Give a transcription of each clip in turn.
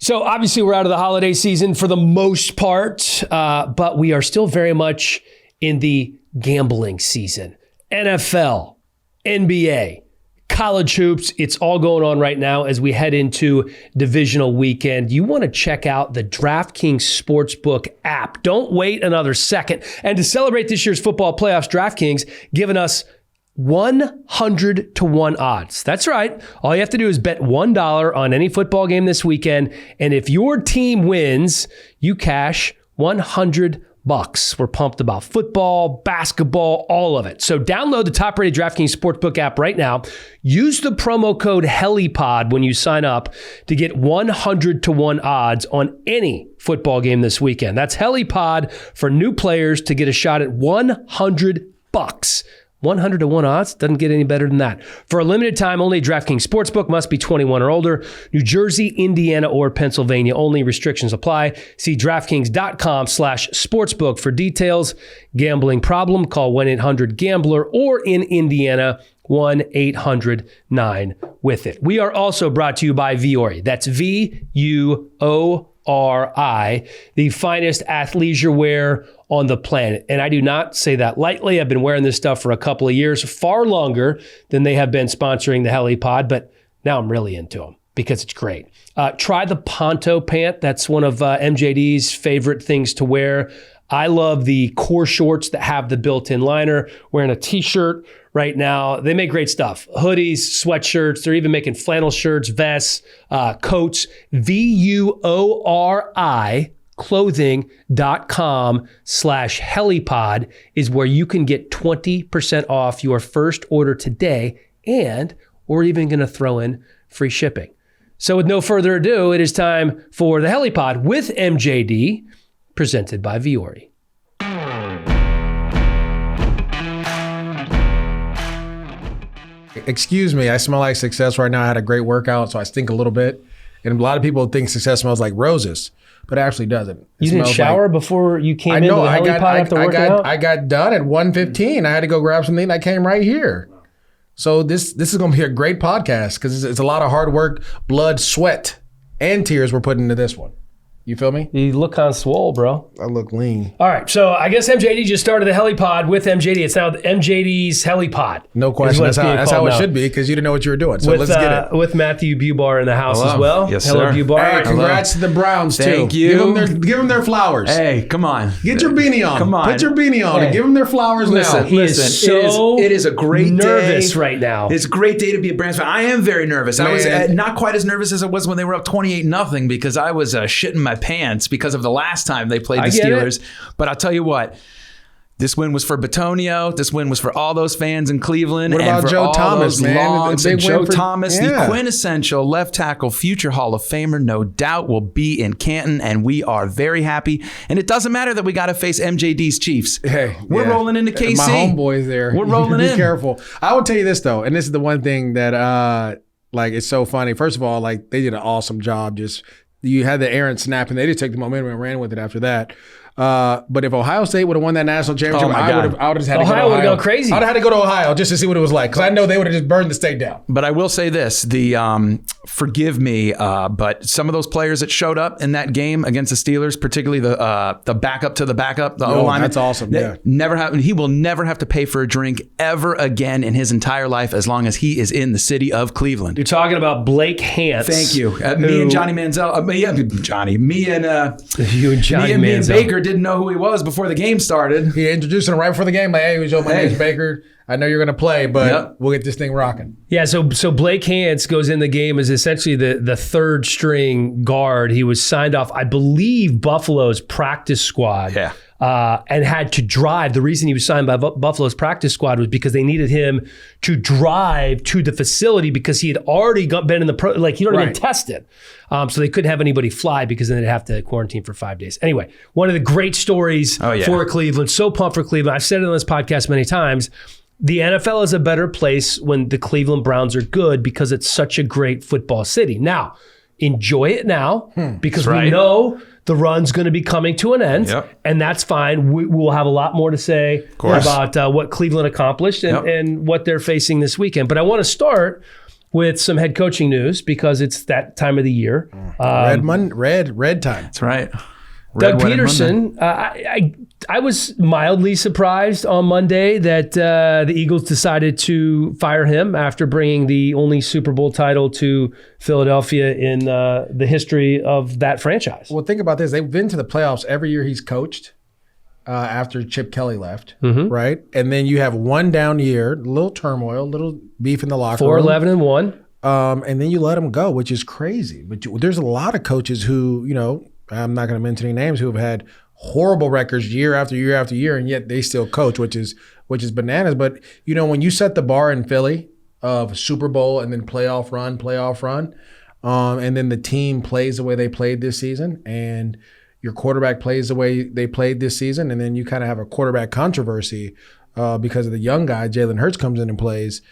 So obviously we're out of the holiday season for the most part, but we are still very much in the gambling season. NFL, NBA, college hoops, it's all going on right now as we head into divisional weekend. You want to check out the DraftKings Sportsbook app. Don't wait another second. And to celebrate this year's football playoffs, DraftKings giving us 100-1 odds. That's right. All you have to do is bet $1 on any football game this weekend. And if your team wins, you cash $100. We're pumped about football, basketball, all of it. So download the top-rated DraftKings Sportsbook app right now. Use the promo code HelliePod when you sign up to get 100-1 odds on any football game this weekend. That's HelliePod for new players to get a shot at $100. 100-1 odds doesn't get any better than that. For a limited time only, DraftKings Sportsbook must be 21 or older. New Jersey, Indiana, or Pennsylvania only. Restrictions apply. See DraftKings.com/sportsbook for details. Gambling problem? Call 1-800-GAMBLER or in Indiana, 1-800-9-WITH-IT. We are also brought to you by Vuori. That's VUORI, the finest athleisure wear on the planet. And I do not say that lightly. I've been wearing this stuff for a couple of years, far longer than they have been sponsoring the Hellie Pod, but now I'm really into them because it's great. Try the Ponto pant. That's one of MJD's favorite things to wear. I love the core shorts that have the built-in liner. Wearing a t-shirt right now. They make great stuff. Hoodies, sweatshirts. They're even making flannel shirts, vests, coats. VUORI clothing.com/HelliePod is where you can get 20% off your first order today, and we're even going to throw in free shipping. So with no further ado, it is time for the Hellie Pod with MJD, presented by Vuori. Excuse me, I smell like success right now. I had a great workout, so I stink a little bit. And a lot of people think success smells like roses, but it actually doesn't. You didn't shower before you came into the Hellie Pod after working out? I got done at 1:15. I had to go grab something. I came right here. So this is going to be a great podcast because it's a lot of hard work, blood, sweat, and tears we're putting into this one. You feel me? You look kind of swole, bro. I look lean. All right, so I guess MJD just started the Hellie Pod with MJD. It's now MJD's Hellie Pod. No question. That's how it should be because you didn't know what you were doing. So let's get it. With Matthew Bubar in the house as well. Yes, Hello, sir. Bubar. Hey, congrats to the Browns, too. Thank you. Give them their flowers. Hey, come on. Get your beanie on. Come on. Put your beanie on and give them their flowers now. He is so it is a great nervous day right now. It's a great day to be a Browns fan. I am very nervous. I was not quite as nervous as I was when they were up 28-0 because I was shitting my pants because of the last time they played the Steelers. But I'll tell you what, this win was for Batonio. This win was for all those fans in Cleveland. What about Joe Thomas, man? Joe Thomas, the quintessential left tackle, future Hall of Famer, no doubt, will be in Canton, and we are very happy. And it doesn't matter that we got to face MJD's Chiefs. Hey, we're rolling into KC. My homeboys there. We're rolling in. Be careful. I will tell you this, though, and this is the one thing that, it's so funny. First of all, they did an awesome job. You had the errant snap, and they just took the momentum and ran with it after that. But if Ohio State would have won that national championship, I would have just had to go to Ohio. Ohio would have gone crazy. I'd have had to go to Ohio just to see what it was like because I know they would have just burned the state down. But I will say this, forgive me, but some of those players that showed up in that game against the Steelers, particularly the backup to the backup, the O-line. That's awesome, yeah. He will never have to pay for a drink ever again in his entire life as long as he is in the city of Cleveland. You're talking about Blake Hance. Thank you. Me and Johnny Manziel. Me and Baker didn't know who he was before the game started. He introduced him right before the game. Like, hey, my name's Baker. I know you're going to play, but we'll get this thing rocking. Yeah, so Blake Hance goes in the game as essentially the third string guard. He was signed off, I believe, Buffalo's practice squad. Yeah. And had to drive. The reason he was signed by Buffalo's practice squad was because they needed him to drive to the facility because he had already been in the pro. Like he'd already been tested, so they couldn't have anybody fly because then they'd have to quarantine for 5 days. Anyway, one of the great stories for Cleveland. So pumped for Cleveland. I've said it on this podcast many times. The NFL is a better place when the Cleveland Browns are good because it's such a great football city. Now, enjoy it now because we know the run's going to be coming to an end, and that's fine. We'll have a lot more to say about what Cleveland accomplished and what they're facing this weekend. But I want to start with some head coaching news because it's that time of the year. Red time. That's right. Doug Peterson, I was mildly surprised on Monday that the Eagles decided to fire him after bringing the only Super Bowl title to Philadelphia in the history of that franchise. Well, think about this. They've been to the playoffs every year he's coached after Chip Kelly left, right? And then you have one down year, a little turmoil, a little beef in the locker room. 4-11-1. And then you let him go, which is crazy. But there's a lot of coaches who, I'm not going to mention any names, who have had horrible records year after year after year, and yet they still coach, which is bananas. But when you set the bar in Philly of Super Bowl and then playoff run, and then the team plays the way they played this season, and your quarterback plays the way they played this season, and then you kind of have a quarterback controversy because of the young guy, Jalen Hurts, comes in and plays.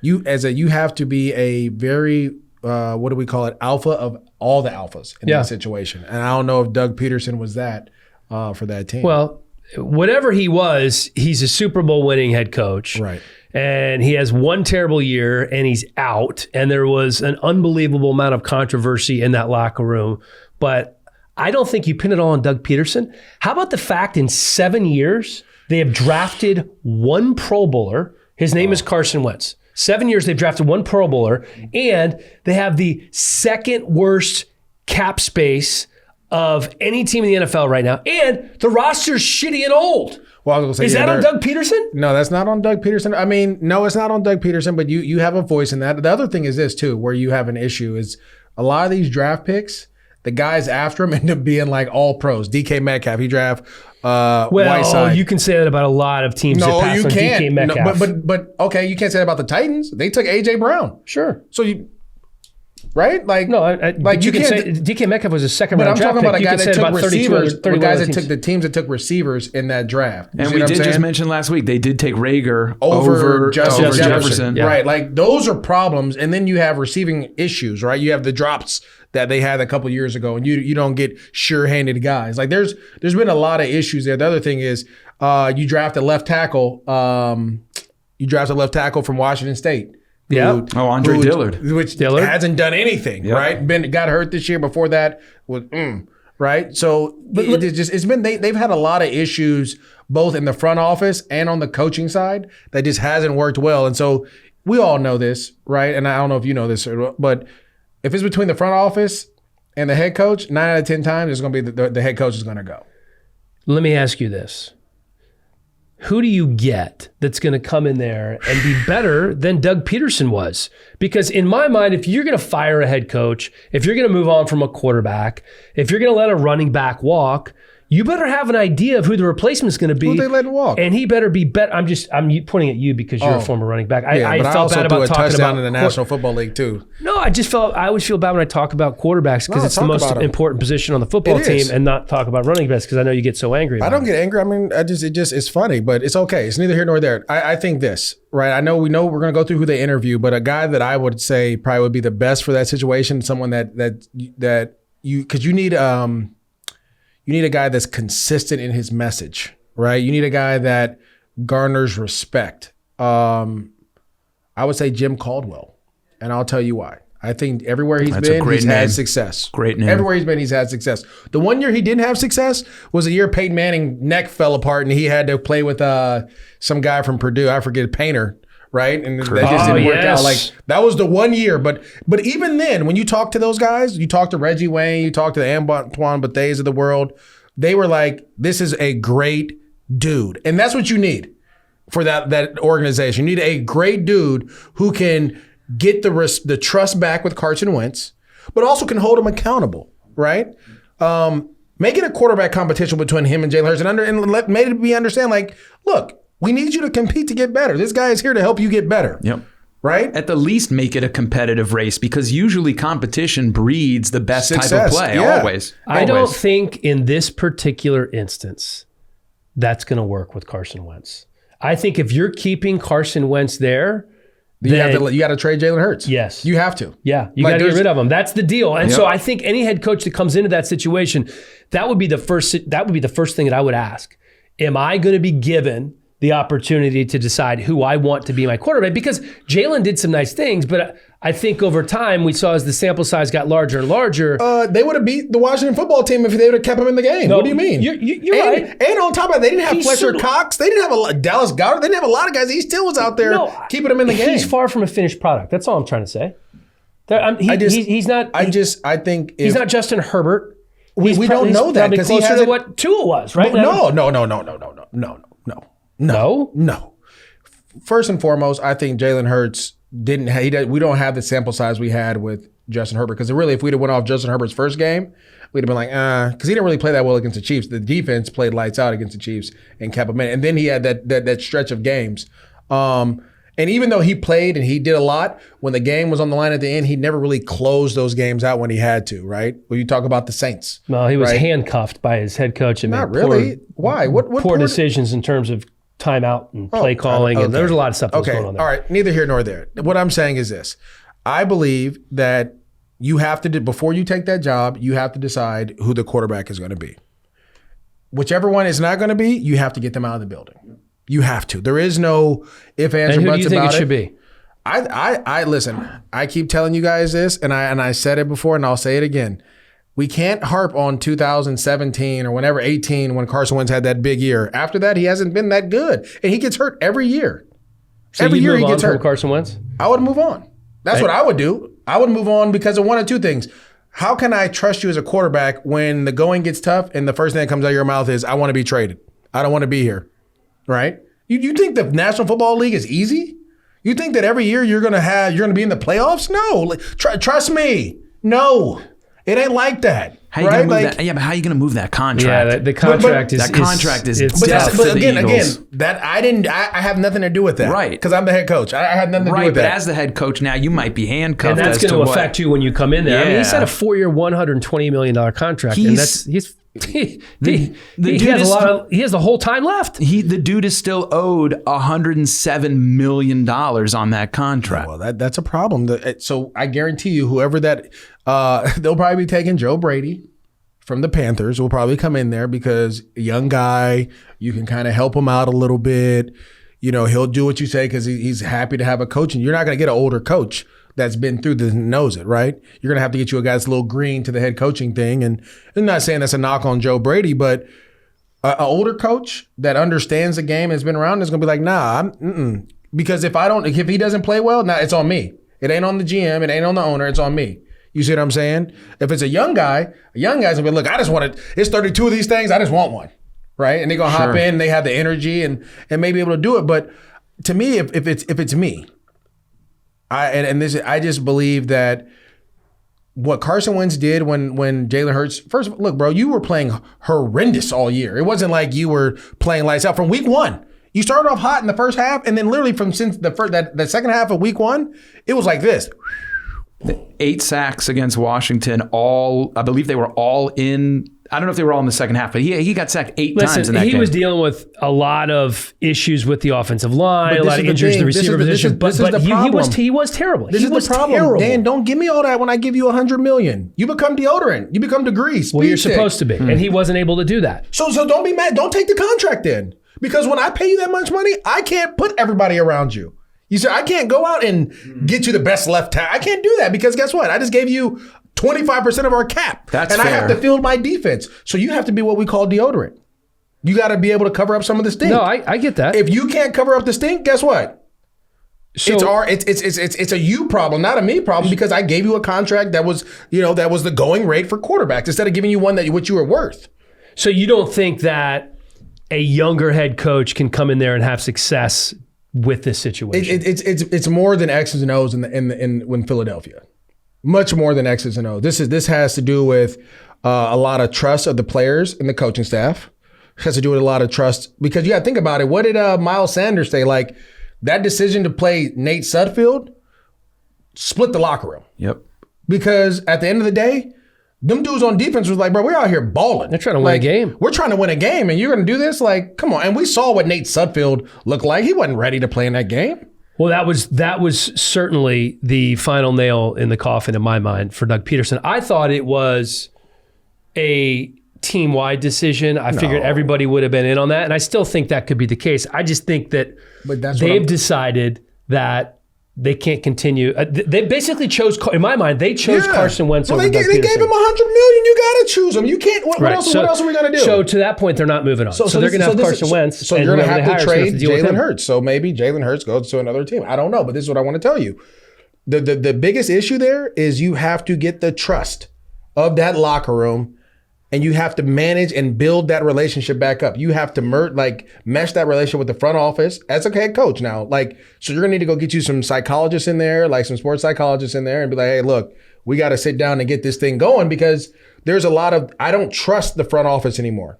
You have to be a very what do we call it? Alpha of all the alphas in that situation. And I don't know if Doug Peterson was that for that team. Well, whatever he was, he's a Super Bowl winning head coach. Right. And he has one terrible year and he's out. And there was an unbelievable amount of controversy in that locker room. But I don't think you pin it all on Doug Peterson. How about the fact in 7 years, they have drafted one Pro Bowler. His name is Carson Wentz. 7 years, they've drafted one Pro Bowler, and they have the second worst cap space of any team in the NFL right now. And the roster's shitty and old. Well, I was gonna say, is that on Doug Peterson? No, that's not on Doug Peterson. I mean, no, it's not on Doug Peterson, but you have a voice in that. The other thing is this, too, where you have an issue is a lot of these draft picks, the guys after him end up being like all pros. DK Metcalf, he draft Whiteside. You can say that about a lot of teams that pass on DK Metcalf. But okay, you can't say that about the Titans. They took A.J. Brown. Sure. So right? Like no, like you can say DK Metcalf was a second round draft pick. But I'm talking about a guy that took receivers. The teams that took receivers in that draft. And we did just mention last week they did take Rager over Jefferson. Yeah. Right. Like those are problems. And then you have receiving issues, right? You have the drops that they had a couple years ago, and you don't get sure-handed guys. Like there's been a lot of issues there. The other thing is you draft a left tackle. You draft a left tackle from Washington State. Yeah. Andre Dillard. Which hasn't done anything, right? Got hurt this year. Before that was right. So they've had a lot of issues both in the front office and on the coaching side that just hasn't worked well. And so we all know this, right? And I don't know if you know this, but if it's between the front office and the head coach, 9 out of 10 times it's going to be the head coach is going to go. Let me ask you this. Who do you get that's going to come in there and be better than Doug Peterson was? Because in my mind, if you're going to fire a head coach, if you're going to move on from a quarterback, if you're going to let a running back walk, you better have an idea of who the replacement is going to be. Who they letting walk? And he better be better. I'm pointing at you because you're a former running back. I felt bad about talking about in the National Football League too. No, I always feel bad when I talk about quarterbacks because it's the most important position on the football team, and not talk about running backs because I know you get so angry. I don't get angry. I mean, it's funny, but it's okay. It's neither here nor there. I think this, right? I know we're going to go through who they interview, but a guy that I would say probably would be the best for that situation, someone that you need. You need a guy that's consistent in his message, right? You need a guy that garners respect. I would say Jim Caldwell, and I'll tell you why. I think everywhere he's had success. Great name. Everywhere he's been, he's had success. The one year he didn't have success was the year Peyton Manning neck fell apart and he had to play with some guy from Purdue. I forget, Painter. Right? And that just didn't work out. Like that was the 1 year. But even then, when you talk to those guys, you talk to Reggie Wayne, you talk to the Antoine Bethé's of the world, they were like, this is a great dude. And that's what you need for that organization. You need a great dude who can get the trust back with Carson Wentz, but also can hold him accountable, right? Make it a quarterback competition between him and Jalen Hurts and made it be understand like, look, we need you to compete to get better. This guy is here to help you get better. Yep. Right? At the least, make it a competitive race because usually competition breeds the best type of play. Yeah. Always. I don't think in this particular instance that's going to work with Carson Wentz. I think if you're keeping Carson Wentz there, you got to trade Jalen Hurts. Yes. You have to. Yeah. You got to get rid of him. That's the deal. And so I think any head coach that comes into that situation, that would be the first thing that I would ask. Am I going to be given the opportunity to decide who I want to be my quarterback, because Jalen did some nice things, but I think over time we saw as the sample size got larger and larger. They would have beat the Washington football team if they would have kept him in the game. No, what do you mean? You're right. And on top of that, they didn't have Fletcher Cox. They didn't have Dallas Goedert. They didn't have a lot of guys. He still was out there keeping him in the game. He's far from a finished product. That's all I'm trying to say. He's not. I think he's not Justin Herbert. We don't know that because closer to what Tua was, right? No. First and foremost, I think Jalen Hurts we don't have the sample size we had with Justin Herbert, because really, if we'd have went off Justin Herbert's first game, we'd have been like, because he didn't really play that well against the Chiefs. The defense played lights out against the Chiefs and kept him in. And then he had that stretch of games. And even though he played and he did a lot, when the game was on the line at the end, he never really closed those games out when he had to, right? When you talk about the Saints. Well, he was handcuffed by his head coach. And not really. Why? What poor decisions in terms of timeout and play calling. Okay. And there was a lot of stuff that was going on there. All right. Neither here nor there. What I'm saying is this. I believe that you have to, before you take that job, you have to decide who the quarterback is going to be. Whichever one is not going to be, you have to get them out of the building. You have to. There is no if, ands, or buts about it. Who do you think it should be? I listen. I keep telling you guys this, and I said it before, and I'll say it again. We can't harp on 2017 or whenever 18 when Carson Wentz had that big year. After that, he hasn't been that good, and he gets hurt every year. So every year he gets hurt. Carson Wentz? I would move on. That's what I would do. I would move on because of one of two things. How can I trust you as a quarterback when the going gets tough and the first thing that comes out of your mouth is, I want to be traded. I don't want to be here. Right? You think the National Football League is easy? You think that every year you're gonna be in the playoffs? No. Trust me. No. It ain't like that. How you gonna move that? Yeah, but how are you gonna move that contract? Yeah, the contract is that contract is death for the Eagles. That I have nothing to do with that. Right. Because I'm the head coach. I have nothing to do with that. But as the head coach now, you might be handcuffed. And that's going to affect you when you come in there. Yeah. I mean, he said a 4-year, $120 million contract, and that's he has the whole time left. The dude is still owed $107 million on that contract. Well, that's a problem. So I guarantee you, whoever that they'll probably be taking Joe Brady from the Panthers will probably come in there because a young guy, you can kind of help him out a little bit. You know, he'll do what you say because he's happy to have a coach, and you're not going to get an older coach that's been through this and knows it, right? You're going to have to get you a guy that's a little green to the head coaching thing. And I'm not saying that's a knock on Joe Brady, but an older coach that understands the game, has been around, is going to be like, nah, because if he doesn't play well, nah, it's on me. It ain't on the GM. It ain't on the owner. It's on me. You see what I'm saying? If it's a young guy's going to be, look, I just want it's 32 of these things. I just want one, right? And they're going to hop in. They have the energy and may be able to do it. But to me, if it's me, I just believe that what Carson Wentz did when Jalen Hurts, first, look, bro, you were playing horrendous all year. It wasn't like you were playing lights out from week one. You started off hot in the first half, and then literally since the second half of week one, it was like this. 8 sacks against Washington. I believe they were all in. I don't know if they were all in the second half, but he got sacked 8 times in that game. He was dealing with a lot of issues with the offensive line, a lot of injuries in the receiver position. But he was terrible. This is the problem. Dan, don't give me all that when I give you $100 million. You become deodorant. You become degrease. Well, you're supposed to be, and he wasn't able to do that. So don't be mad. Don't take the contract then, because when I pay you that much money, I can't put everybody around you. You said I can't go out and get you the best left tackle. I can't do that because guess what? I just gave you 25% of our cap. That's fair. I have to field my defense. So you have to be what we call deodorant. You got to be able to cover up some of the stink. No, I get that. If you can't cover up the stink, guess what? So, it's a you problem, not a me problem, because I gave you a contract that was the going rate for quarterbacks instead of giving you one what you were worth. So you don't think that a younger head coach can come in there and have success with this situation? It's more than X's and O's in Philadelphia. Much more than X's and O's. This has to do with a lot of trust of the players and the coaching staff. It has to do with a lot of trust because you got to think about it. What did Miles Sanders say? Like that decision to play Nate Sudfeld split the locker room. Yep. Because at the end of the day, them dudes on defense was like, bro, we're out here balling. They're trying to win a game. We're trying to win a game, and you're going to do this? Like, come on. And we saw what Nate Sudfeld looked like. He wasn't ready to play in that game. Well, that was certainly the final nail in the coffin in my mind for Doug Peterson. I thought it was a team-wide decision. I figured everybody would have been in on that, and I still think that could be the case. I just think that they've decided that they can't continue. They basically chose, in my mind, Carson Wentz over Doug Peterson. They gave him $100 million. You got to choose him. You can't. What else are we going to do? So to that point, they're not moving on. So they're going to have Carson Wentz. So you're going to have to trade Jalen Hurts. So maybe Jalen Hurts goes to another team. I don't know, but this is what I want to tell you. The biggest issue there is you have to get the trust of that locker room, and you have to manage and build that relationship back up. You have to mesh that relationship with the front office as a head coach now. So you're gonna need to go get you some psychologists in there, like some sports psychologists in there, and be like, hey, look, we got to sit down and get this thing going, because there's a lot of, I don't trust the front office anymore.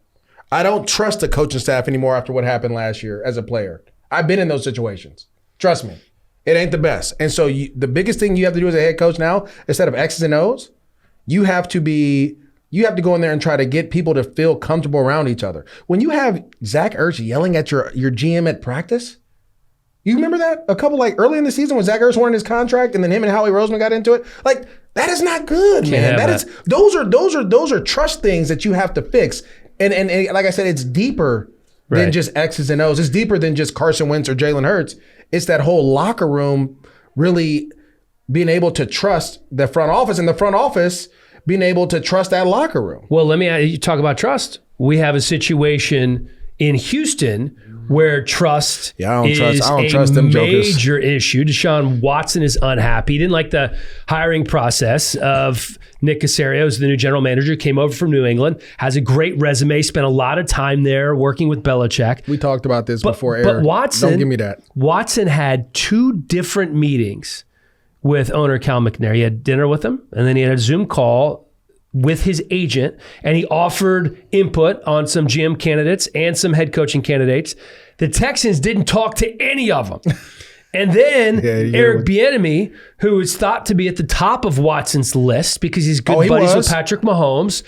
I don't trust the coaching staff anymore after what happened last year as a player. I've been in those situations. Trust me, it ain't the best. And so the biggest thing you have to do as a head coach now, instead of X's and O's, you have to go in there and try to get people to feel comfortable around each other. When you have Zach Ertz yelling at your GM at practice, you remember that? Early in the season when Zach Ertz wanted his contract and then him and Howie Roseman got into it? That is not good, man. Those are trust things that you have to fix. And like I said, it's deeper than just X's and O's. It's deeper than just Carson Wentz or Jalen Hurts. It's that whole locker room really being able to trust the front office, and the front office being able to trust that locker room. Well, let me you talk about trust. We have a situation in Houston where trust is a major issue. DeShaun Watson is unhappy. He didn't like the hiring process of Nick Caserio, who's the new general manager, came over from New England, has a great resume, spent a lot of time there working with Belichick. We talked about this before air. But Watson, don't give me that. Watson had 2 different meetings with owner Cal McNair. He had dinner with him, and then he had a Zoom call with his agent, and he offered input on some GM candidates and some head coaching candidates. The Texans didn't talk to any of them. And then Eric Bieniemy, who is thought to be at the top of Watson's list because he's good buddies with Patrick Mahomes,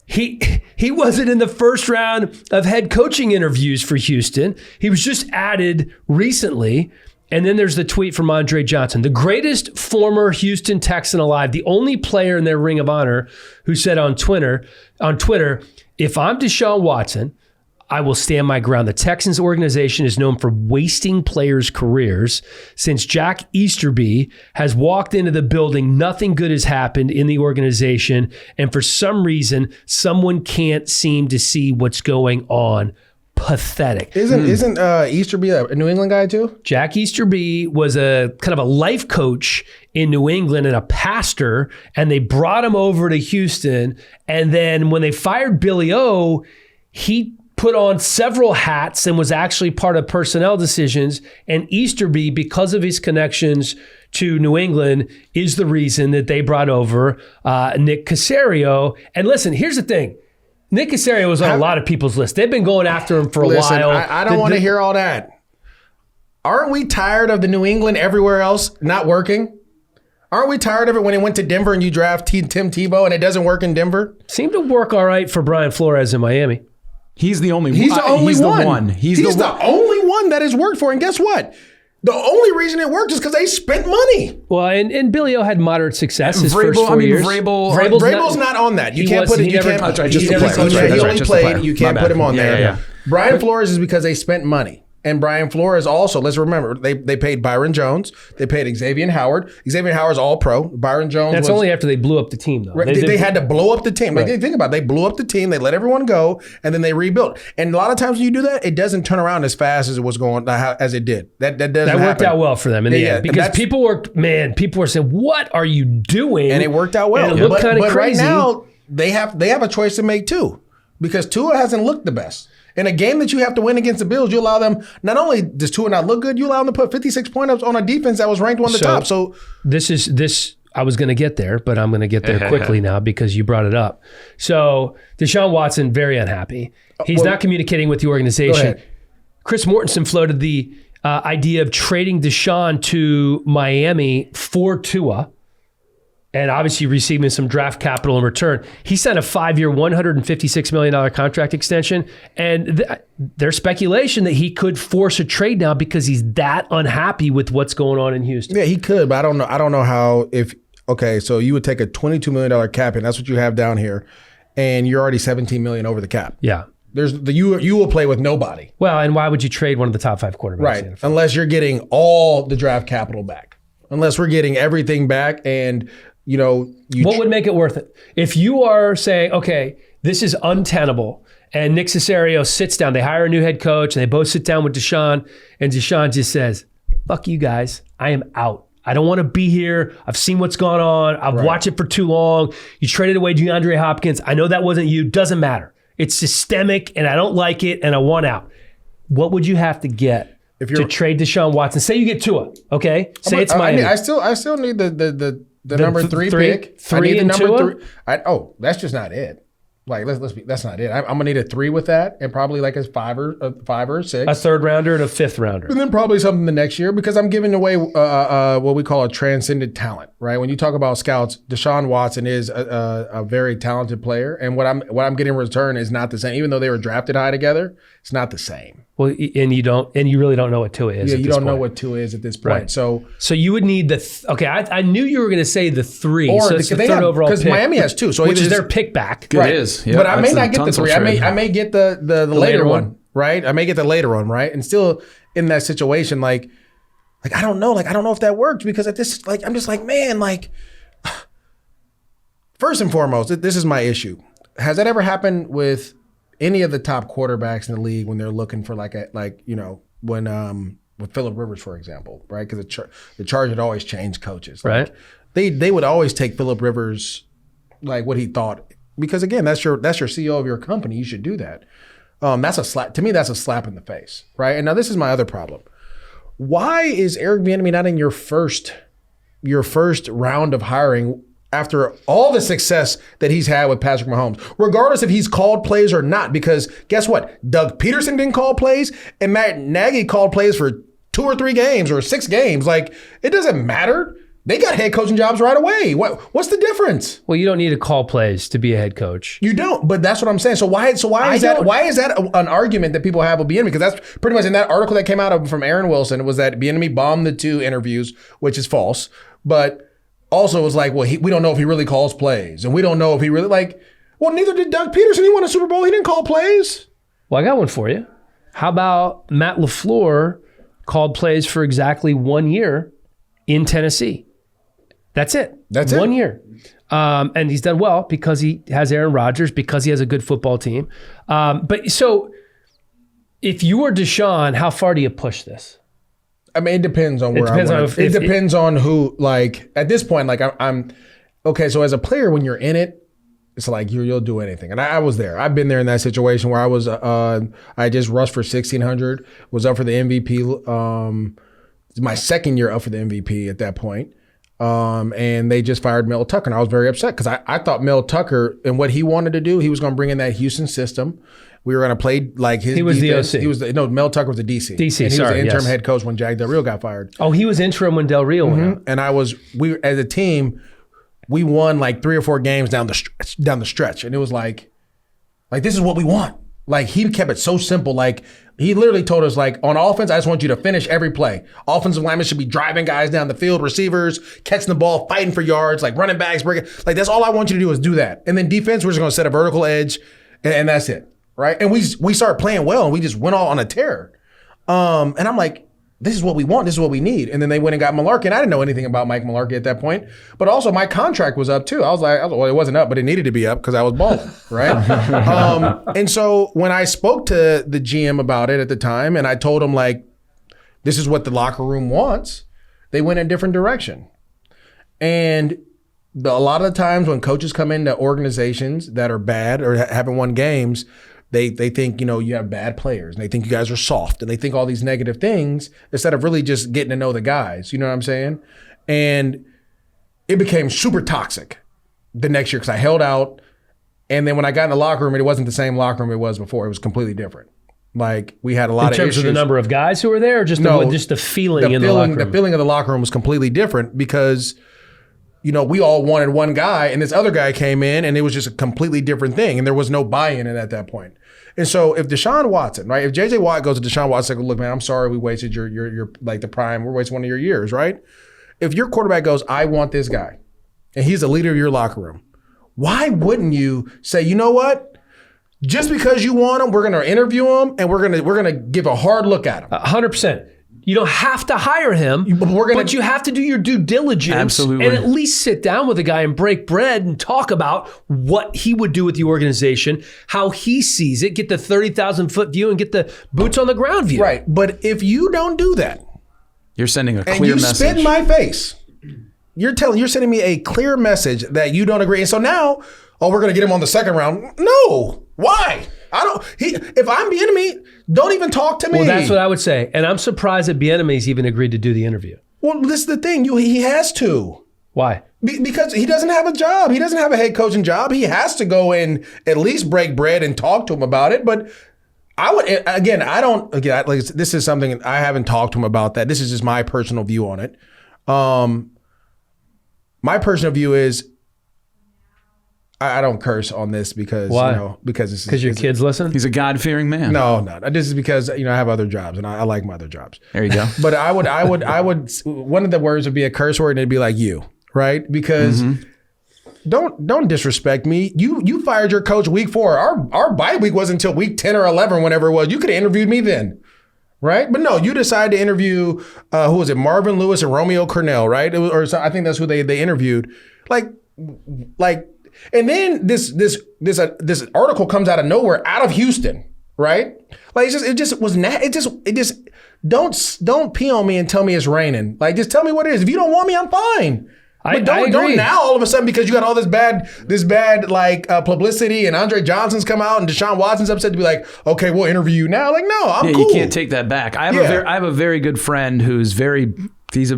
he wasn't in the first round of head coaching interviews for Houston. He was just added recently. And then there's the tweet from Andre Johnson, the greatest former Houston Texan alive, the only player in their Ring of Honor, who said on Twitter, if I'm DeShaun Watson, I will stand my ground. The Texans organization is known for wasting players' careers. Since Jack Easterby has walked into the building, nothing good has happened in the organization. And for some reason, someone can't seem to see what's going on. Pathetic. Isn't Easterby a New England guy too? Jack Easterby was a kind of a life coach in New England and a pastor, and they brought him over to Houston. And then when they fired Billy O, he put on several hats and was actually part of personnel decisions. And Easterby, because of his connections to New England, is the reason that they brought over Nick Caserio. And listen, here's the thing. Nick Caserio was on a lot of people's list. They've been going after him for a while. I don't want to hear all that. Aren't we tired of the New England everywhere else not working? Aren't we tired of it when he went to Denver and you draft Tim Tebow and it doesn't work in Denver? Seemed to work all right for Brian Flores in Miami. He's the only one. He's the only one. He's the only one that has worked for. And guess what? The only reason it worked is because they spent money. Well, and Billy O had moderate success his first 4 years. Vrabel's not on that. You can't put it. You can't. He only played. You can't put him on there. Yeah. Brian Flores is because they spent money. And Brian Flores also, let's remember, they paid Byron Jones. They paid Xavier Howard. Xavier Howard's all pro. Byron Jones That's only after they blew up the team, though. They had to blow up the team. Right. Think about it. They blew up the team. They let everyone go, and then they rebuilt. And a lot of times when you do that, it doesn't turn around as fast as it was going, as it did. That worked out well for them in the end. Because people were saying, what are you doing? And it worked out well. And it looked kind of crazy. Right now, they have a choice to make too. Because Tua hasn't looked the best. In a game that you have to win against the Bills, you allow them, not only does Tua not look good, you allow them to put 56 points on a defense that was ranked one of the top. So this I was going to get there, but I'm going to get there quickly now because you brought it up. So DeShaun Watson, very unhappy. He's not communicating with the organization. Chris Mortensen floated the idea of trading DeShaun to Miami for Tua, and obviously receiving some draft capital in return. He signed a 5-year, $156 million contract extension, and there's speculation that he could force a trade now because he's that unhappy with what's going on in Houston. Yeah, he could, but I don't know how. So you would take a $22 million cap, and that's what you have down here, and you're already $17 million over the cap. Yeah. You will play with nobody. Well, and why would you trade one of the top 5 quarterbacks? Right. Unless you're getting all the draft capital back. Unless we're getting everything back and, what would make it worth it? If you are saying, okay, this is untenable, and Nick Caserio sits down, they hire a new head coach, and they both sit down with DeShaun, and DeShaun just says, fuck you guys, I am out. I don't want to be here. I've seen what's gone on. I've watched it for too long. You traded away DeAndre Hopkins. I know that wasn't you. Doesn't matter. It's systemic, and I don't like it, and I want out. What would you have to get to trade DeShaun Watson? Say you get Tua, okay? Say it's Miami. I still need the number 3 pick. I need the number 3. That's just not it. Like that's not it. I'm gonna need a 3 with that, and probably like a 5 or 6, a 3rd rounder and a 5th rounder, and then probably something the next year because I'm giving away what we call a transcendent talent. Right? When you talk about scouts, DeShaun Watson is a very talented player, and what I'm getting in return is not the same. Even though they were drafted high together, it's not the same. Well, and you really don't know what Tua is. Yeah, you don't know what Tua is at this point. Right. So you would need okay. I knew you were going to say the 3, or so it's the 3rd overall pick, because Miami has 2, so which is their pick back. It is, yeah, but I may not get the 3. I may get the later one, right? I may get the later one, right? And still in that situation, like I don't know, I don't know if that works because at this, I'm just man, first and foremost, this is my issue. Has that ever happened with any of the top quarterbacks in the league when they're looking for when with Phillip Rivers, for example, right? Because the Chargers had always changed coaches, right? They would always take Phillip Rivers, what he thought, because again, that's your CEO of your company. You should do that. That's a slap to me. That's a slap in the face, right? And now this is my other problem. Why is Eric Bieniemy not in your first round of hiring? After all the success that he's had with Patrick Mahomes, regardless if he's called plays or not, because guess what? Doug Peterson didn't call plays, and Matt Nagy called plays for 2 or 3 games or 6 games. It doesn't matter. They got head coaching jobs right away. What's the difference? Well, you don't need to call plays to be a head coach. You don't, but that's what I'm saying. So why is that an argument that people have with Bieniemy? Because that's pretty much in that article that came out from Aaron Wilson, it was that Bieniemy bombed the 2 interviews, which is false, but also, it was we don't know if he really calls plays. And we don't know if he really, neither did Doug Peterson. He won a Super Bowl. He didn't call plays. Well, I got one for you. How about Matt LaFleur called plays for exactly 1 year in Tennessee? That's it. That's 1 year. And he's done well because he has Aaron Rodgers, because he has a good football team. But so if you were DeShaun, how far do you push this? I mean, it depends on where it depends on who, at this point, I'm okay. So as a player, when you're in it, it's you'll do anything. And I was there. I've been there in that situation where I was, I just rushed for 1,600, was up for the MVP. My second year up for the MVP at that point. And they just fired Mel Tucker. And I was very upset because I thought Mel Tucker and what he wanted to do, he was going to bring in that Houston system. We were going to play his. He was defense. the OC. Mel Tucker was the DC. DC, and he was the interim head coach when Jack Del Rio got fired. Oh, he was interim when Del Rio went out. And we as a team, we won 3 or 4 games down the stretch, and it was this is what we want. He kept it so simple. He literally told us, on offense, I just want you to finish every play. Offensive linemen should be driving guys down the field, receivers catching the ball, fighting for yards, running backs, breaking. That's all I want you to do is do that. And then defense, we're just going to set a vertical edge, and that's it. Right. And we started playing well, and we just went all on a tear. And I'm this is what we want. This is what we need. And then they went and got Mularkey. I didn't know anything about Mike Mularkey at that point. But also my contract was up too. I was well, it wasn't up, but it needed to be up because I was balling. Right. And so when I spoke to the GM about it at the time, and I told him this is what the locker room wants, they went in a different direction. And a lot of the times when coaches come into organizations that are bad or haven't won games, they think, you have bad players, and they think you guys are soft, and they think all these negative things instead of really just getting to know the guys. You know what I'm saying? And it became super toxic the next year because I held out. And then when I got in the locker room, it wasn't the same locker room it was before. It was completely different. We had a lot of issues. In terms of the number of guys who were there, or just the feeling in the locker room? The feeling of the locker room was completely different because we all wanted one guy, and this other guy came in, and it was just a completely different thing, and there was no buy-in at that point. And so if DeShaun Watson, right, if J.J. Watt goes to DeShaun Watson, look, man, I'm sorry we wasted your the prime, we're wasting one of your years, right? If your quarterback goes, I want this guy, and he's the leader of your locker room, why wouldn't you say, you know what? Just because you want him, we're going to interview him and we're going to give a hard look at him. 100%. You don't have to hire him, but you have to do your due diligence. Absolutely. And at least sit down with the guy and break bread and talk about what he would do with the organization, how he sees it, get the 30,000-foot view and get the boots on the ground view. Right. But if you don't do that, you're sending a clear and you message. spit in my face, you're sending me a clear message that you don't agree. And so now, we're going to get him on the second round. No. Why? If I'm Bieniemy, don't even talk to me. Well, that's what I would say. And I'm surprised that Bieniemy's even agreed to do the interview. Well, this is the thing. He has to. Why? Because he doesn't have a job. He doesn't have a head coaching job. He has to go in, at least break bread and talk to him about it. But this is something I haven't talked to him about that. This is just my personal view on it. My personal view is, I don't curse on this because because your kids listen. He's a God-fearing man. No. This is because I have other jobs and I like my other jobs. There you go. But I would one of the words would be a curse word and it'd be like you, right? Because don't disrespect me. You fired your coach week 4. Our bye week wasn't until week 10 or 11, whenever it was. You could have interviewed me then. Right? But no, you decided to interview, who was it? Marvin Lewis and Romeo Cornell, right? I think that's who they interviewed. And then this article comes out of nowhere, out of Houston, right? Like don't pee on me and tell me it's raining. Like, just tell me what it is. If you don't want me, I'm fine. But don't now all of a sudden, because you got all this bad publicity and Andre Johnson's come out and DeShaun Watson's upset to be like, okay, we'll interview you now. Like, no, I'm cool. You can't take that back. I have a very good friend who's he's a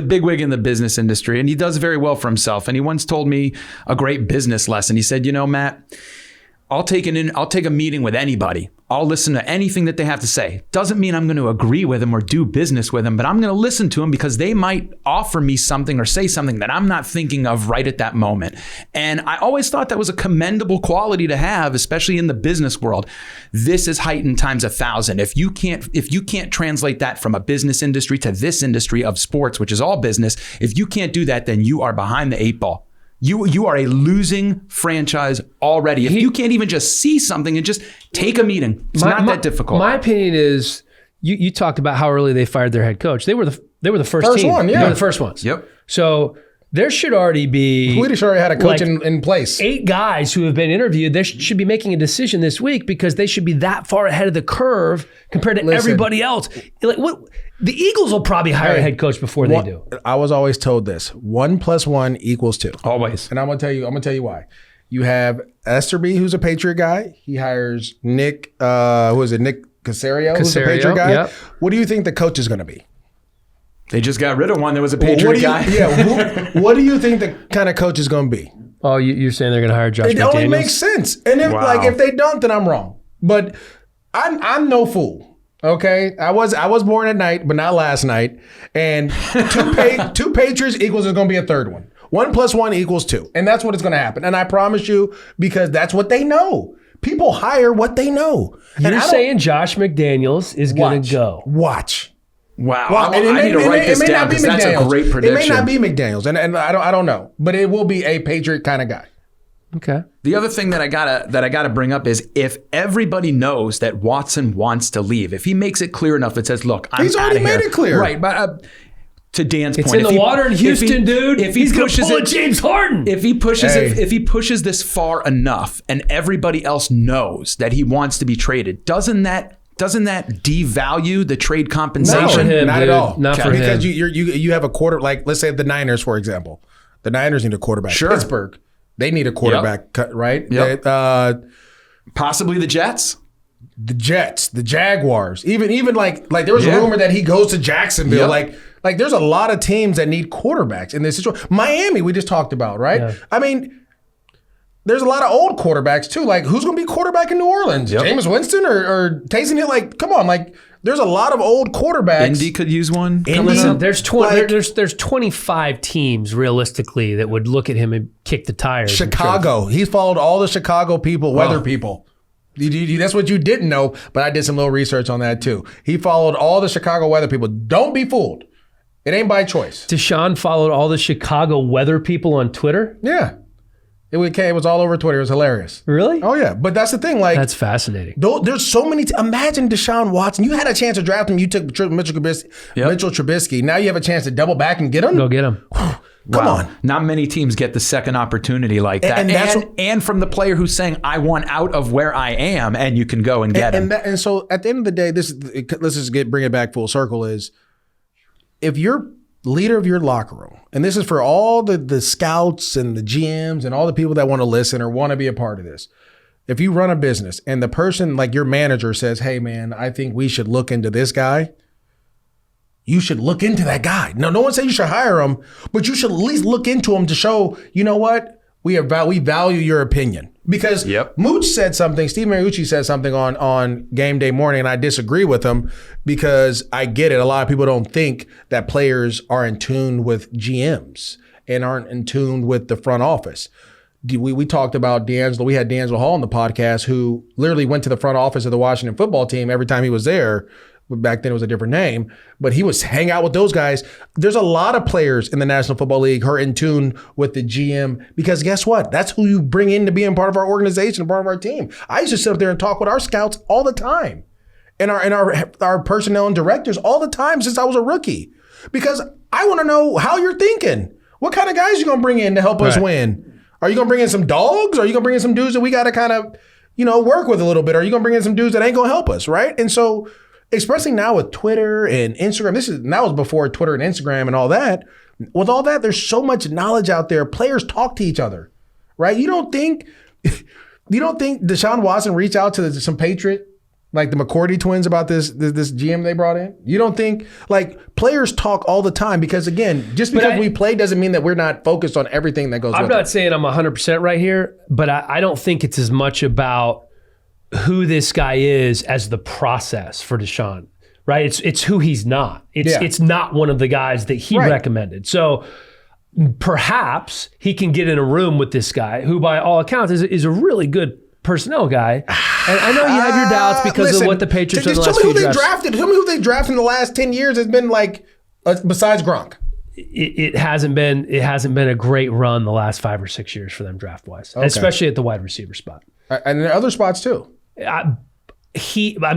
bigwig in the business industry and he does very well for himself. And he once told me a great business lesson. He said, Matt, I'll take a meeting with anybody. I'll listen to anything that they have to say. Doesn't mean I'm going to agree with them or do business with them, but I'm going to listen to them because they might offer me something or say something that I'm not thinking of right at that moment. And I always thought that was a commendable quality to have, especially in the business world. This is heightened times 1,000. If you can't translate that from a business industry to this industry of sports, which is all business, if you can't do that, then you are behind the 8 ball. You are a losing franchise already. If you can't even just see something and just take a meeting, it's not that difficult. My opinion is, you talked about how early they fired their head coach. They were the first team. One, yeah. They were the first ones. Yep. So there should already be... Swedish already had a coach in place. 8 guys who have been interviewed. They should be making a decision this week because they should be that far ahead of the curve compared to everybody else. Like, what? The Eagles will probably hire a head coach before they do. I was always told this: 1 + 1 = 2. Always. And I'm gonna tell you why. You have Esterby, who's a Patriot guy. He hires Nick, Nick Caserio, who's a Patriot guy. Yep. What do you think the coach is going to be? They just got rid of one that was a Patriot guy. What do you think the kind of coach is going to be? Oh, you're saying they're going to hire Josh McDaniels? It only makes sense. And if they don't, then I'm wrong. But I'm no fool. Okay, I was born at night, but not last night. And two Patriots equals is going to be a third one. 1 + 1 = 2, and that's what it's going to happen. And I promise you, because that's what they know. People hire what they know. You're saying Josh McDaniels is going to go? Watch. Wow, I need to write this down because that's a great prediction. It may not be McDaniels, and I don't know, but it will be a Patriot kind of guy. Okay. The other thing that I gotta bring up is if everybody knows that Watson wants to leave, if he makes it clear enough, it says, "Look, he's already made it clear." Right, but to Dan's point, it's in the water in Houston, dude. If he's going to pull a James Harden, if he pushes this far enough, and everybody else knows that he wants to be traded, doesn't that devalue the trade compensation? Not for him, not at all. Not for him. Because you have a quarter, like let's say the Niners, for example. The Niners need a quarterback. Sure. Pittsburgh, they need a quarterback, right? Yep. Possibly the Jets. The Jets, the Jaguars, even like there was a rumor that he goes to Jacksonville. Yep. Like there's a lot of teams that need quarterbacks in this situation. Miami, we just talked about, right? Yeah. I mean, there's a lot of old quarterbacks too. Like, who's going to be quarterback in New Orleans? Yep. Jameis Winston or Taysom Hill? Like, come on, like there's a lot of old quarterbacks. Indy could use one. There's 25 teams realistically that would look at him and kick the tires. Chicago, he followed all the Chicago people, weather people. That's what you didn't know, but I did some little research on that too. He followed all the Chicago weather people. Don't be fooled. It ain't by choice. DeShaun followed all the Chicago weather people on Twitter? Yeah. It was all over Twitter. It was hilarious. Really? Oh, yeah. But that's the thing. Like, that's fascinating. There's so many. Imagine DeShaun Watson. You had a chance to draft him. You took Mitchell Trubisky. Now you have a chance to double back and get him. Go get him. Come on. Not many teams get the second opportunity like that. And from the player who's saying, I want out of where I am, and you can go and get him. And so at the end of the day, let's just bring it back full circle is if you're leader of your locker room, and this is for all the scouts and the GMs and all the people that want to listen or want to be a part of this. If you run a business and the person like your manager says, hey man, I think we should look into this guy, you should look into that guy. No one said you should hire him, but you should at least look into him to show, you know what? We value your opinion. Because Mooch said something, Steve Mariucci said something on game day morning, and I disagree with him because I get it. A lot of people don't think that players are in tune with GMs and aren't in tune with the front office. We talked about D'Angelo. We had D'Angelo Hall on the podcast who literally went to the front office of the Washington football team every time he was there. Back then it was a different name, but he was hang out with those guys. There's a lot of players in the National Football League who are in tune with the GM because guess what? That's who you bring in to be a part of our organization, part of our team. I used to sit up there and talk with our scouts all the time and our personnel and directors all the time since I was a rookie because I want to know how you're thinking. What kind of guys you going to bring in to help us win? Are you going to bring in some dogs? Are you going to bring in some dudes that we got to kind of, work with a little bit? Are you going to bring in some dudes that ain't going to help us, right? And so especially now with Twitter and Instagram, that was before Twitter and Instagram and all that. With all that, there's so much knowledge out there. Players talk to each other, right? You don't think DeShaun Watson reached out to some Patriot, like the McCourty twins about this GM they brought in? You don't think, like, players talk all the time because, again, just because we play doesn't mean that we're not focused on everything that goes with it. I'm not saying I'm 100% right here, but I don't think it's as much about who this guy is as the process for DeShaun, right? It's who he's not. It's not one of the guys that he recommended. So perhaps he can get in a room with this guy who by all accounts is a really good personnel guy. And I know you have your doubts because of what the Patriots did in the last few drafts. Tell me who they drafted in the last 10 years has been like, besides Gronk. It hasn't been a great run the last 5 or 6 years for them draft-wise, especially at the wide receiver spot. And there are other spots too. I'm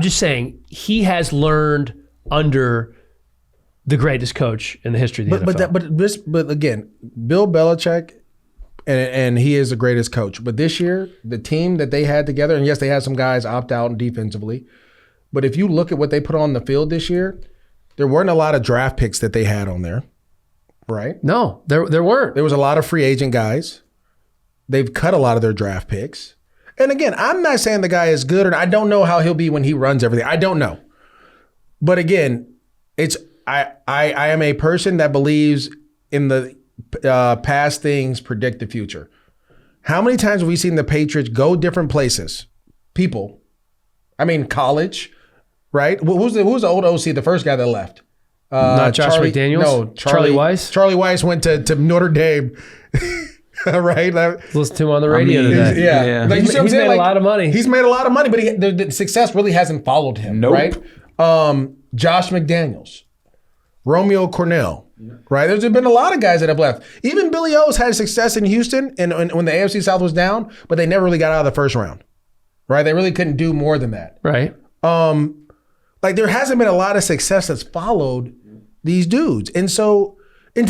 just saying he has learned under the greatest coach in the history of the NFL. But again, Bill Belichick, and he is the greatest coach. But this year, the team that they had together, and yes, they had some guys opt out defensively. But if you look at what they put on the field this year, there weren't a lot of draft picks that they had on there, right? No, there weren't. There was a lot of free agent guys. They've cut a lot of their draft picks. And again, I'm not saying the guy is good, or I don't know how he'll be when he runs everything. I don't know. But again, I am a person that believes in the past things predict the future. How many times have we seen the Patriots go different places? College, right? Who's the old OC, the first guy that left? Not Josh McDaniels? No, Charlie Weiss? Charlie Weiss went to Notre Dame. Right? Listen to him on the radio today. Yeah. Like, he's made a lot of money. He's made a lot of money, but the success really hasn't followed him. Nope. Right? Josh McDaniels, Romeo Cornell, right? There's been a lot of guys that have left. Even Billy O's had success in Houston and when the AFC South was down, but they never really got out of the first round, right? They really couldn't do more than that. Right. Like there hasn't been a lot of success that's followed these dudes. And to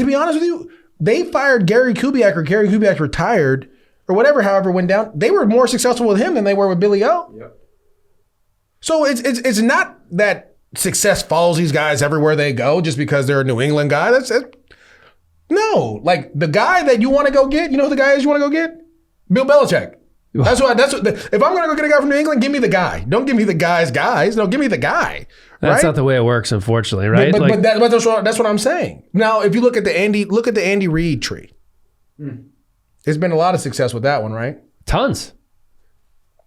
be honest with you, they fired Gary Kubiak, or Gary Kubiak retired, or whatever, however, went down. They were more successful with him than they were with Billy O. Yep. So it's not that success follows these guys everywhere they go just because they're a New England guy. That's it. No, like the guy that you want to go get, you know who the guy is you want to go get? Bill Belichick. That's what. If I'm going to go get a guy from New England, give me the guy. Don't give me the guy's guys. No, give me the guy. That's not the way it works, unfortunately, right? But that's what I'm saying. Now, if you look at the Andy Reid tree, there's been a lot of success with that one, right? Tons.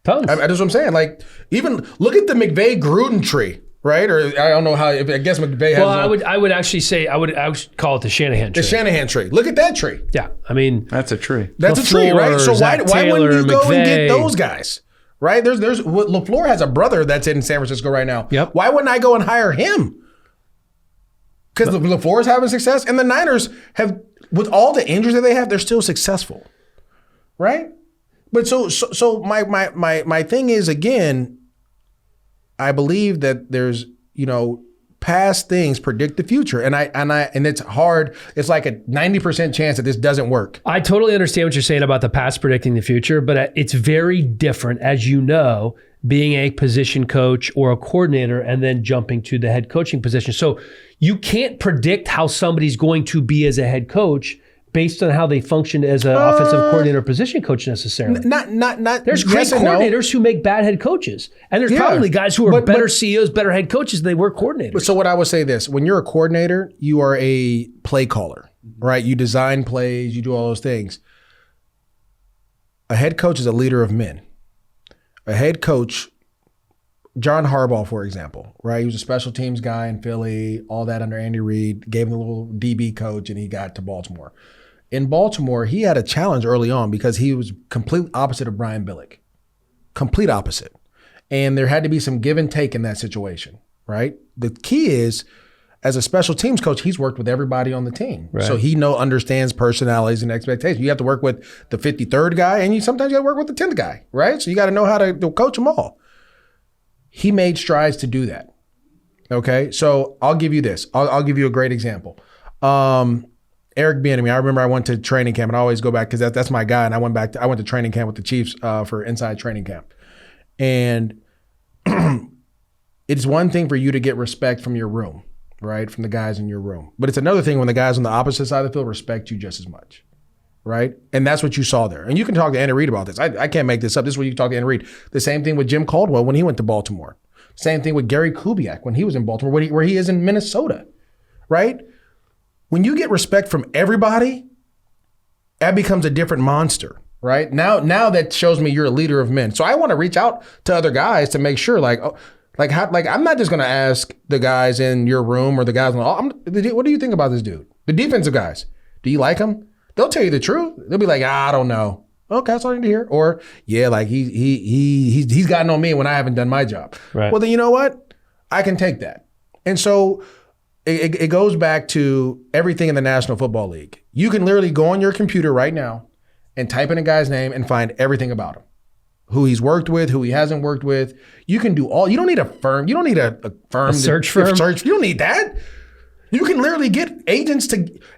That's what I'm saying. Like, even look at the McVay Gruden tree, right? Or I don't know how. I guess McVay has. Well, I would actually say I would call it the Shanahan tree. The Shanahan tree. Look at that tree. Yeah, I mean that's a tree. That's a tree, right? So why wouldn't you go and get those guys? Right? There's LaFleur has a brother that's in San Francisco right now. Yep. Why wouldn't I go and hire him? Because LaFleur is having success, and the Niners have, with all the injuries that they have, they're still successful. right? But so my thing is, again, I believe that there's, past things predict the future. And it's hard. It's like a 90% chance that this doesn't work. I totally understand what you're saying about the past predicting the future, but it's very different, as you know, being a position coach or a coordinator and then jumping to the head coaching position. So you can't predict how somebody's going to be as a head coach based on how they functioned as an offensive coordinator or position coach necessarily. Not. There's great coordinators who make bad head coaches. And there's probably guys who are better CEOs, better head coaches than they were coordinators. So what I would say this, when you're a coordinator, you are a play caller, right? You design plays, you do all those things. A head coach is a leader of men. A head coach, John Harbaugh, for example, right? He was a special teams guy in Philly, all that under Andy Reid, gave him a little DB coach, and he got to Baltimore. In Baltimore, he had a challenge early on because he was complete opposite of Brian Billick. Complete opposite. And there had to be some give and take in that situation, right? The key is, as a special teams coach, he's worked with everybody on the team. Right. So he understands personalities and expectations. You have to work with the 53rd guy, and sometimes you got to work with the 10th guy, right? So you got to know how to coach them all. He made strides to do that. Okay, so I'll give you this. I'll give you a great example. Eric Bieniemy. I remember I went to training camp, and I always go back because that's my guy. And I went to training camp with the Chiefs for inside training camp. And it's one thing for you to get respect from your room, right, from the guys in your room. But it's another thing when the guys on the opposite side of the field respect you just as much, right? And that's what you saw there. And you can talk to Andy Reid about this. I can't make this up. This is what you can talk to Andy Reid. The same thing with Jim Caldwell when he went to Baltimore. Same thing with Gary Kubiak when he was in Baltimore, where he is in Minnesota, right? When you get respect from everybody, that becomes a different monster, right? Now that shows me you're a leader of men. So I want to reach out to other guys to make sure, I'm not just going to ask the guys in your room or the guys what do you think about this dude? The defensive guys, do you like him? They'll tell you the truth. They'll be like, I don't know. Okay, that's all I need to hear. Or he's gotten on me when I haven't done my job. Right. Well, then you know what? I can take that. And so it goes back to everything in the National Football League. You can literally go on your computer right now and type in a guy's name and find everything about him. Who he's worked with, who he hasn't worked with. You can do all. You don't need a firm. You don't need a firm. A search firm? You don't need that. You can literally get agents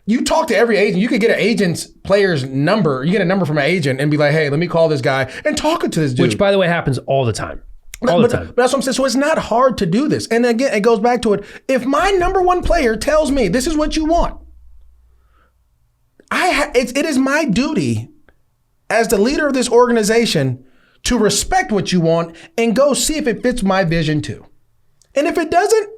you talk to every agent. You could get an agent's player's number. You get a number from an agent and be like, hey, let me call this guy and talk to this dude. Which, by the way, happens all the time. But that's what I'm saying. So it's not hard to do this. And again, it goes back to it. If my number one player tells me this is what you want, it is my duty as the leader of this organization to respect what you want and go see if it fits my vision too. And if it doesn't,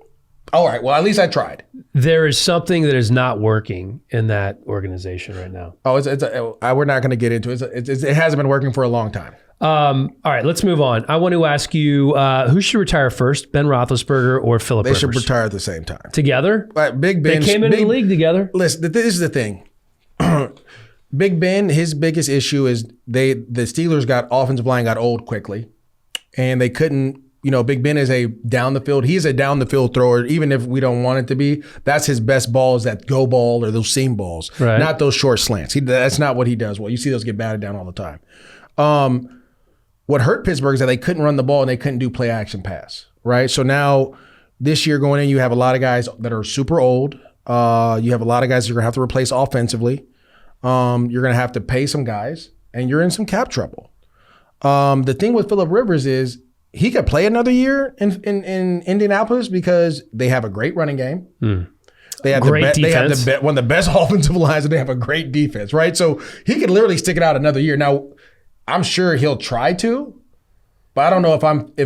all right, well, at least I tried. There is something that is not working in that organization right now. We're not going to get into it. It hasn't been working for a long time. All right, let's move on. I want to ask you, who should retire first, Ben Roethlisberger or Phillip Rivers? They should retire at the same time. Together? Big Ben. They came into the league together. Listen, this is the thing. Big Ben, his biggest issue is the Steelers offensive line got old quickly, and they couldn't. Big Ben is a down the field. He's a down the field thrower, even if we don't want it to be. That's his best ball is that go ball or those seam balls, right. Not those short slants. That's not what he does well. You see those get batted down all the time. What hurt Pittsburgh is that they couldn't run the ball and they couldn't do play action pass, right? So now this year going in, you have a lot of guys that are super old. You have a lot of guys you're going to have to replace offensively. You're going to have to pay some guys, and you're in some cap trouble. The thing with Phillip Rivers is he could play another year in Indianapolis because they have a great running game. They have defense. They have one of the best offensive lines, and they have a great defense, right? So he could literally stick it out another year. Now, I'm sure he'll try to, but I don't know if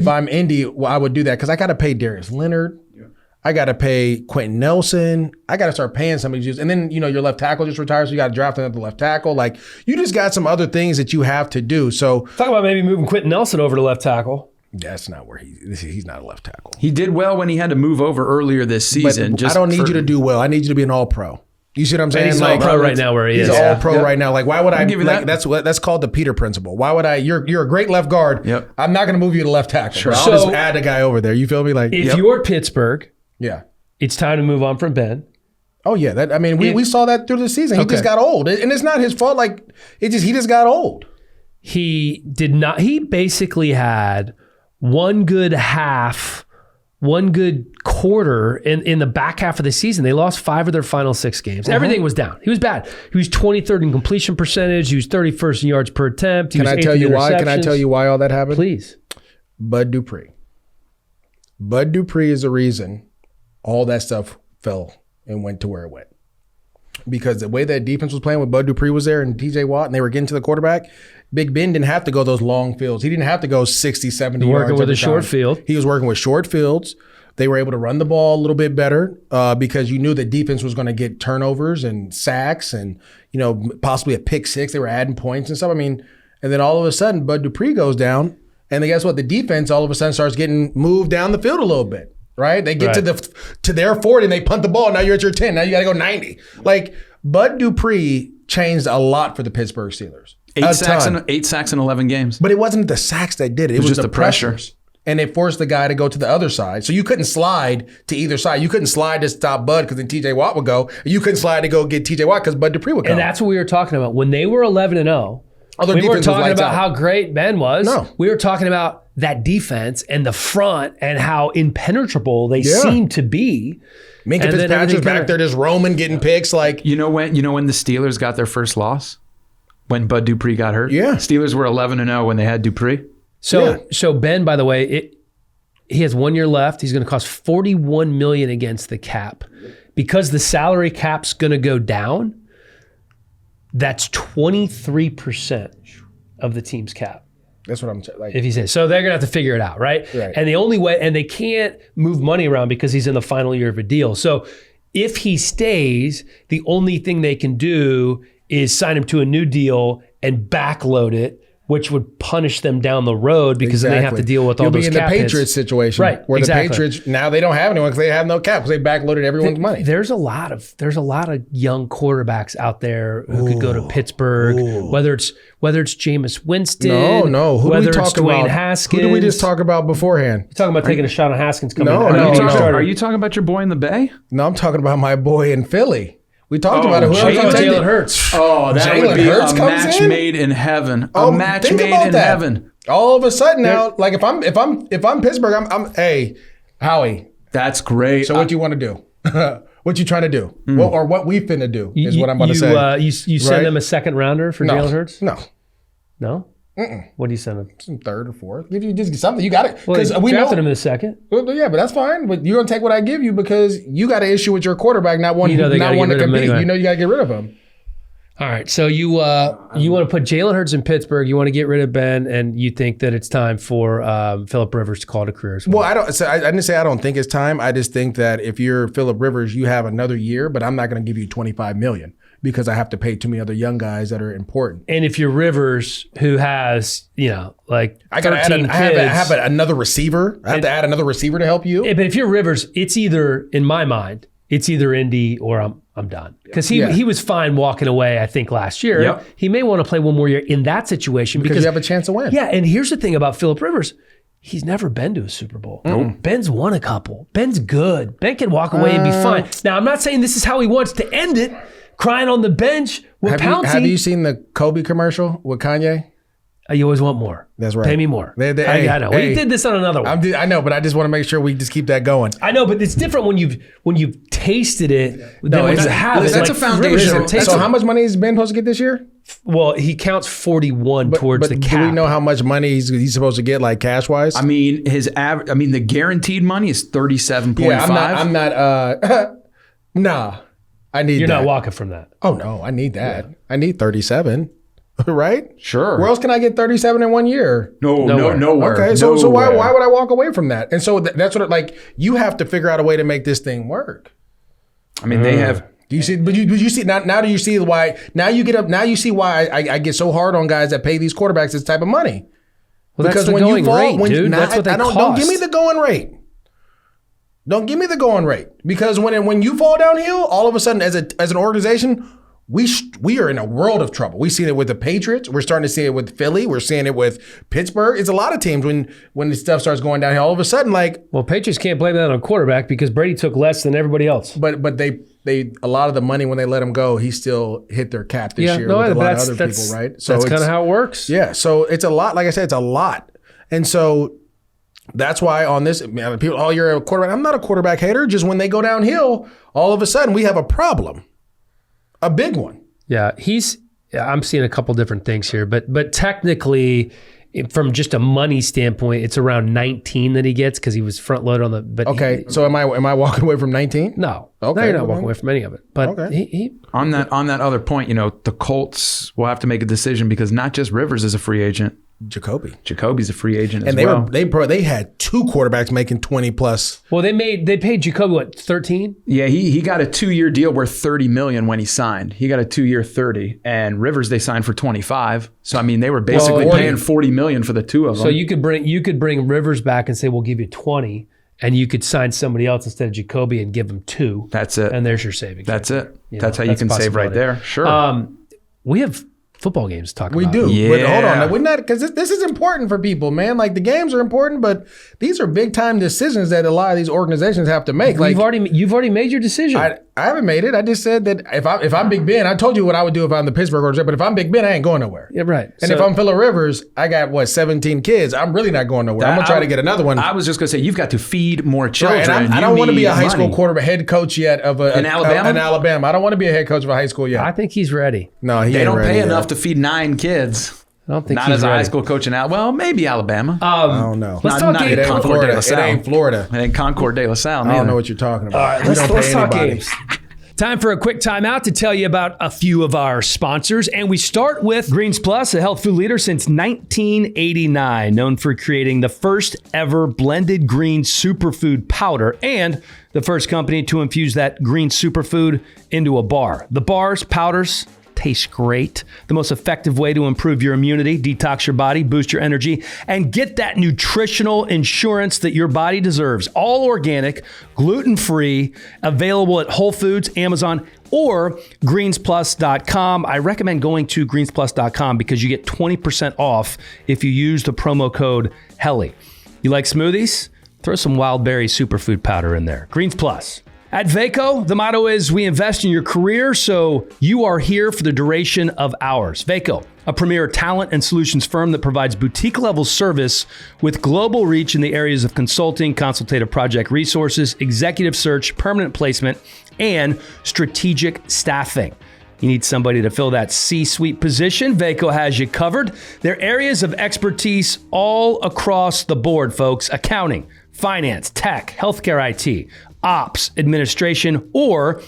I'm Indy, I would do that because I got to pay Darius Leonard. Yeah. I got to pay Quentin Nelson. I got to start paying some of these. And then, your left tackle just retired, so you got to draft another left tackle. Like, you just got some other things that you have to do. So talk about maybe moving Quentin Nelson over to left tackle. That's not where he's not a left tackle. He did well when he had to move over earlier this season. I don't need you to do well. I need you to be an all-pro. You see what I'm saying? He's all pro right now where he is. He's all pro right now. Like, why would I give you that? That's called the Peter principle. Why would I? You're a great left guard. Yep. I'm not going to move you to left tackle. Sure. I'll just add a guy over there. You feel me? Like, if you're Pittsburgh, yeah, it's time to move on from Ben. Oh yeah, we saw that through the season. He just got old, and it's not his fault. Like he just got old. he did not. He basically had one good quarter in the back half of the season. They lost 5 of their final 6 games. Everything was down. He was bad. He was 23rd in completion percentage. He was 31st in yards per attempt. Can I tell you why? Can I tell you why all that happened? Please. Bud Dupree. Bud Dupree is the reason all that stuff fell and went to where it went. Because the way that defense was playing when Bud Dupree was there and TJ Watt and they were getting to the quarterback, Big Ben didn't have to go those long fields. He didn't have to go 60, 70 yards. Working with a short field. He was working with short fields. They were able to run the ball a little bit better because you knew the defense was going to get turnovers and sacks and, possibly a pick 6. They were adding points and stuff. And then all of a sudden, Bud Dupree goes down. And then guess what? The defense all of a sudden starts getting moved down the field a little bit. Right? They get to their 40 and they punt the ball. Now you're at your 10. Now you got to go 90. Like Bud Dupree changed a lot for the Pittsburgh Steelers. 8 sacks in 11 games. But it wasn't the sacks that did it. It was just the pressures. And they forced the guy to go to the other side. So you couldn't slide to either side. You couldn't slide to stop Bud because then TJ Watt would go. You couldn't slide to go get TJ Watt because Bud Dupree would go. And that's what we were talking about. When they were 11-0, we weren't talking about how great Ben was. No. We were talking about that defense and the front and how impenetrable they seemed to be. Minka Fitzpatrick's back there just roaming, getting picks. Like you know when the Steelers got their first loss? When Bud Dupree got hurt? Yeah. Steelers were 11-0 when they had Dupree. So Ben, by the way, he has 1 year left. He's going to cost $41 million against the cap. Because the salary cap's going to go down, that's 23% of the team's cap. That's what I'm saying. Like, if he says so, they're gonna have to figure it out, right? And the only way, and they can't move money around because he's in the final year of a deal. So if he stays, the only thing they can do is sign him to a new deal and backload it, which would punish them down the road because then they have to deal with all those cap hits. You'll be in the Patriots situation, right? Where the Patriots now they don't have anyone because they have no cap because they backloaded everyone's money. There's a lot of young quarterbacks out there who could go to Pittsburgh, whether it's Jameis Winston, no, who whether do we it's talk Dwayne about? Haskins. Who did we just talk about beforehand? You're talking about taking a shot on Haskins coming. Are you talking about your boy in the Bay? No, I'm talking about my boy in Philly. We talked about it. Jalen Hurts. Oh, that would be a match made in heaven. A match made in heaven. All of a sudden now, like if I'm Pittsburgh, I'm hey, Howie. That's great. So what you want to do? What you trying to do? What we finna do is what I'm about to say. You send them a second rounder for Jalen Hurts? No. What do you send them? Some 3rd or 4th. If you just get something, you got it. Because we drafted him in the 2nd. Well, yeah, but that's fine. But you're gonna take what I give you because you got an issue with your quarterback, not one to compete. Anyway. You know you got to get rid of him. All right, so you want to put Jalen Hurts in Pittsburgh. You want to get rid of Ben, and you think that it's time for Phillip Rivers to call it a career as well. Well, I didn't say I don't think it's time. I just think that if you're Phillip Rivers, you have another year, but I'm not going to give you $25 million because I have to pay too many other young guys that are important. And if you're Rivers, who has like I got to add another receiver. I have to add another receiver to help you. But if you're Rivers, it's either in my mind, it's either Indy or I'm done. Because he was fine walking away, I think, last year. Yep. He may want to play one more year in that situation. Because you have a chance to win. Yeah, and here's the thing about Phillip Rivers. He's never been to a Super Bowl. Mm-hmm. Ben's won a couple. Ben's good. Ben can walk away and be fine. Now, I'm not saying this is how he wants to end it, crying on the bench with Pouncey. Have you seen the Kobe commercial with Kanye? You always want more. That's right. Pay me more. I know. We did this on another one. I know, but I just want to make sure we just keep that going. I know, but it's different when you've tasted it than when you have it. That's a foundation. So how much money has Ben supposed to get this year? Well, he counts 41 towards the cap. Do we know how much money he's supposed to get, like cash wise? I mean, the guaranteed money is 37.5. Yeah, I'm not. Nah, I need. You're not walking from that. Oh no, I need that. Yeah. I need 37. Right? Sure. Where else can I get 37 in 1 year? Nowhere. Okay, so why would I walk away from that? And so that's what you have to figure out a way to make this thing work. I mean, they have. Do you see? But you see now? Do you see why? Now you get up. Now you see why I get so hard on guys that pay these quarterbacks this type of money. Well, because that's the going rate, dude. That's what they cost. Don't give me the going rate. Don't give me the going rate because when you fall downhill, all of a sudden as an organization, we are in a world of trouble. We've seen it with the Patriots. We're starting to see it with Philly. We're seeing it with Pittsburgh. It's a lot of teams when the stuff starts going downhill. All of a sudden, Patriots can't blame that on quarterback because Brady took less than everybody else. But they a lot of the money when they let him go, he still hit their cap this year with a lot of other people, right? So that's kind of how it works. Yeah. So it's a lot. Like I said, it's a lot, and so. That's why on this, people, you're a quarterback. I'm not a quarterback hater. Just when they go downhill, all of a sudden we have a problem, a big one. Yeah, I'm seeing a couple different things here, but technically, from just a money standpoint, it's around 19 that he gets because he was front loaded on the. But okay, so am I walking away from 19? No, okay, no, you're not walking away from any of it. But he on that other point, the Colts will have to make a decision because not just Rivers is a free agent. Jacoby's a free agent as well. And they had two quarterbacks making 20 plus. Well, they paid Jacoby what, 13? Yeah, he got a 2-year deal worth $30 million when he signed. He got a 2-year 30, and Rivers they signed for 25. So I mean, they were basically paying $40 million for the two of them. So you could bring Rivers back and say we'll give you 20, and you could sign somebody else instead of Jacoby and give them 2. That's it. And there's your savings. That's it. That's how you can save right there. Sure. We have football games to talk about. We do. Yeah. But hold on. We're not, because this is important for people, man. Like the games are important, but these are big time decisions that a lot of these organizations have to make. You've already made your decision. I haven't made it. I just said that if I'm Big Ben, I told you what I would do if I'm the Pittsburgh organization, but if I'm Big Ben, I ain't going nowhere. Yeah, right. And if I'm Phillip Rivers, I got 17 kids. I'm really not going nowhere. I'm gonna try to get another one. I was just gonna say you've got to feed more children. Right, and I don't want to be a high school quarterback head coach yet in Alabama. I don't want to be a head coach of a high school yet. I think he's ready. No, he ain't they don't ready pay yet. enough to feed 9 kids. I don't think not he's as a ready. high school coach in Well, maybe Alabama. I don't know. Let's talk not games. Concord de La Salle. It ain't Florida. It ain't Concord de La Salle. I don't know what you're talking about. All right, let's talk games. Time for a quick timeout to tell you about a few of our sponsors. And we start with Greens Plus, a health food leader since 1989, known for creating the first ever blended green superfood powder and the first company to infuse that green superfood into a bar. The bars, powders, taste great. The most effective way to improve your immunity, detox your body, boost your energy, and get that nutritional insurance that your body deserves. All organic, gluten-free, available at Whole Foods, Amazon, or greensplus.com. I recommend going to greensplus.com because you get 20% off if you use the promo code Hellie. You like smoothies? Throw some wild berry superfood powder in there. Greens Plus. At Vaco, the motto is we invest in your career, so you are here for the duration of ours. Vaco, a premier talent and solutions firm that provides boutique-level service with global reach in the areas of consulting, consultative project resources, executive search, permanent placement, and strategic staffing. You need somebody to fill that C-suite position, Vaco has you covered. Their areas of expertise all across the board, folks. Accounting, finance, tech, healthcare IT, ops, administration, or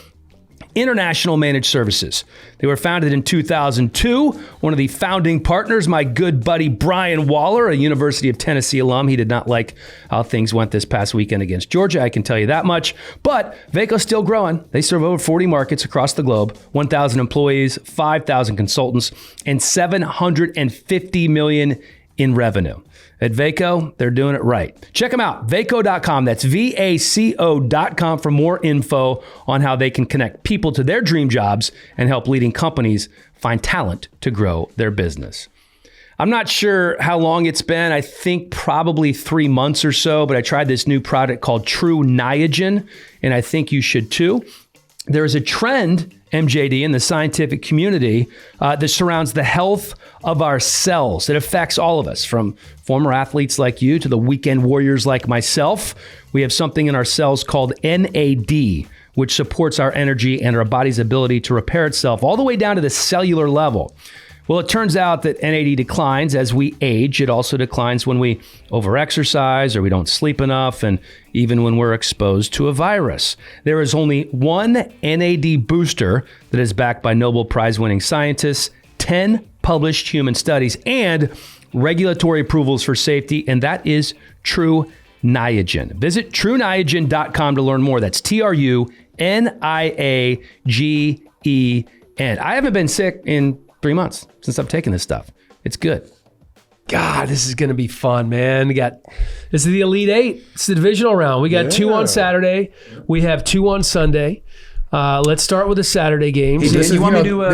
international managed services. They were founded in 2002. One of the founding partners, my good buddy Brian Waller, a University of Tennessee alum. He did not like how things went this past weekend against Georgia, I can tell you that much. But Vaco's still growing. They serve over 40 markets across the globe, 1,000 employees, 5,000 consultants, and $750 million in revenue. At Vaco, they're doing it right. Check them out, vaco.com. That's VACO.com for more info on how they can connect people to their dream jobs and help leading companies find talent to grow their business. I'm not sure how long it's been. I think probably 3 months or so, but I tried this new product called True Niagen, and I think you should too. There is a trend, MJD, in the scientific community that surrounds the health of our cells. It affects all of us, from former athletes like you to the weekend warriors like myself. We have something in our cells called NAD, which supports our energy and our body's ability to repair itself all the way down to the cellular level. Well, it turns out that NAD declines as we age. It also declines when we overexercise or we don't sleep enough, and even when we're exposed to a virus. There is only one NAD booster that is backed by Nobel Prize-winning scientists, 10 published human studies, and regulatory approvals for safety, and that is True Niagen. Visit TrueNiagen.com to learn more. That's TruNiagen. I haven't been sick in 3 months since I've taken this stuff. It's good. God, this is going to be fun, man. This is the Elite Eight. It's the divisional round. We got 2 on Saturday. We have 2 on Sunday. Let's start with the Saturday games. Hey, Dan, you want me to do a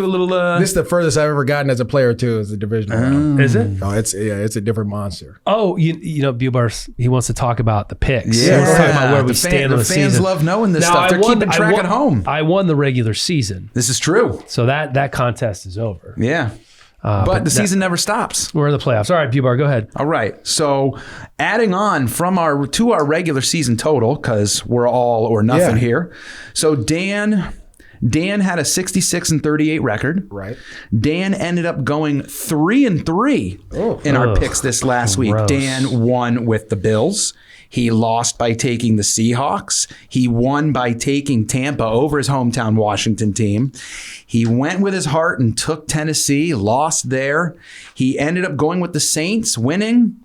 little? This is the furthest I've ever gotten as a player too. Is the divisional round. Is it? Oh, it's a different monster. Oh, you know, Bubar, he wants to talk about the picks. Yeah, Let's talk about where we stand on the fans season. love knowing this stuff. They're keeping track at home. I won the regular season, This is true. so that contest is over. Yeah. But the season never stops. We're in the playoffs. All right, Bubar, go ahead. All right. So adding on to our regular season total, because we're all or nothing here. So Dan had a 66-38 record. Right. Dan ended up going 3-3 in our picks this last week. Dan won with the Bills. He lost by taking the Seahawks. He won by taking Tampa over his hometown Washington team. He went with his heart and took Tennessee, lost there. He ended up going with the Saints, winning.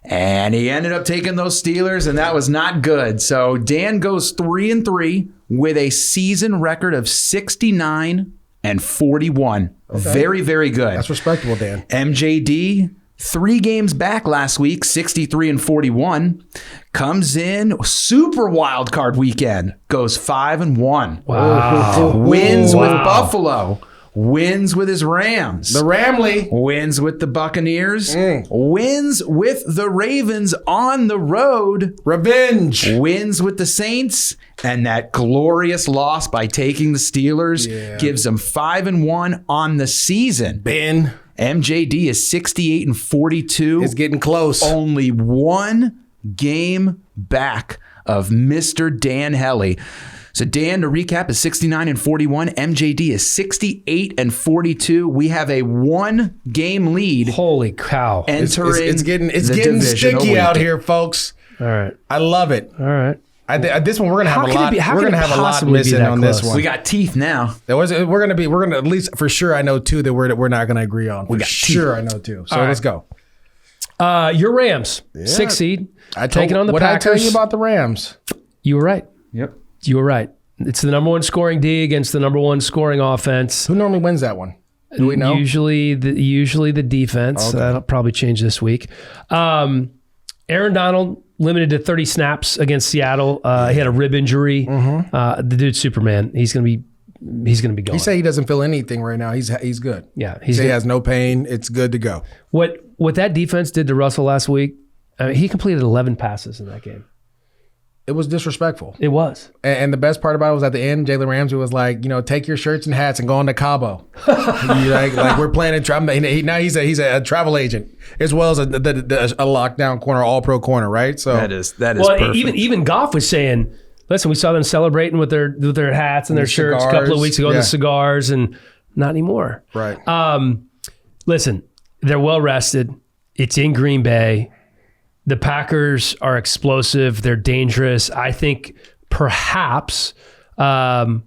And he ended up taking those Steelers, and that was not good. So Dan goes 3-3 with a season record of 69-41. Okay. Very, very good. That's respectable, Dan. MJD, 3 games back last week, 63-41. Comes in super wild card weekend, goes 5-1. Wow. Wins with Buffalo. Wins with his Rams. The Ramley. Wins with the Buccaneers. Wins with the Ravens on the road. Revenge. Wins with the Saints. And that glorious loss by taking the Steelers gives him 5-1 on the season. Ben. MJD is 68-42. It's getting close. Only 1 game back of Mr. Dan Hellie. So Dan, to recap, is 69-41. MJD is 68-42. We have a 1-game lead. Holy cow! Entering it's getting sticky out here, folks. All right, I love it. all right. This one we're gonna have a lot. How We're can gonna it have a lot possibly be missing that on this close? one. We got teeth now. We're gonna at least for sure. I know 2 that we're not gonna agree on. For sure, I know 2. So let's go. Your Rams, 6 seed, taking on the what Packers. What I tell you about the Rams? You were right. Yep. You were right. It's the number 1 scoring D against the number 1 scoring offense. Who normally wins that one? Do we know? Usually the defense. Okay. That'll probably change this week. Aaron Donald limited to 30 snaps against Seattle. He had a rib injury. The dude's Superman. He's gonna be going. He said he doesn't feel anything right now. He's good. Yeah, He has no pain. It's good to go. What that defense did to Russell last week. He completed 11 passes in that game. It was disrespectful. It was. And the best part about it was at the end, Jalen Ramsey was like, take your shirts and hats and go on to Cabo. like we're playing in travel. Now he's a travel agent as well as a lockdown corner, all pro corner, right? So that is well, perfect. even Goff was saying, listen, we saw them celebrating with their hats and their shirts cigars. a couple of weeks ago, the cigars, and not anymore. Right. Listen, they're well rested. It's in Green Bay. The Packers are explosive. They're dangerous. I think perhaps the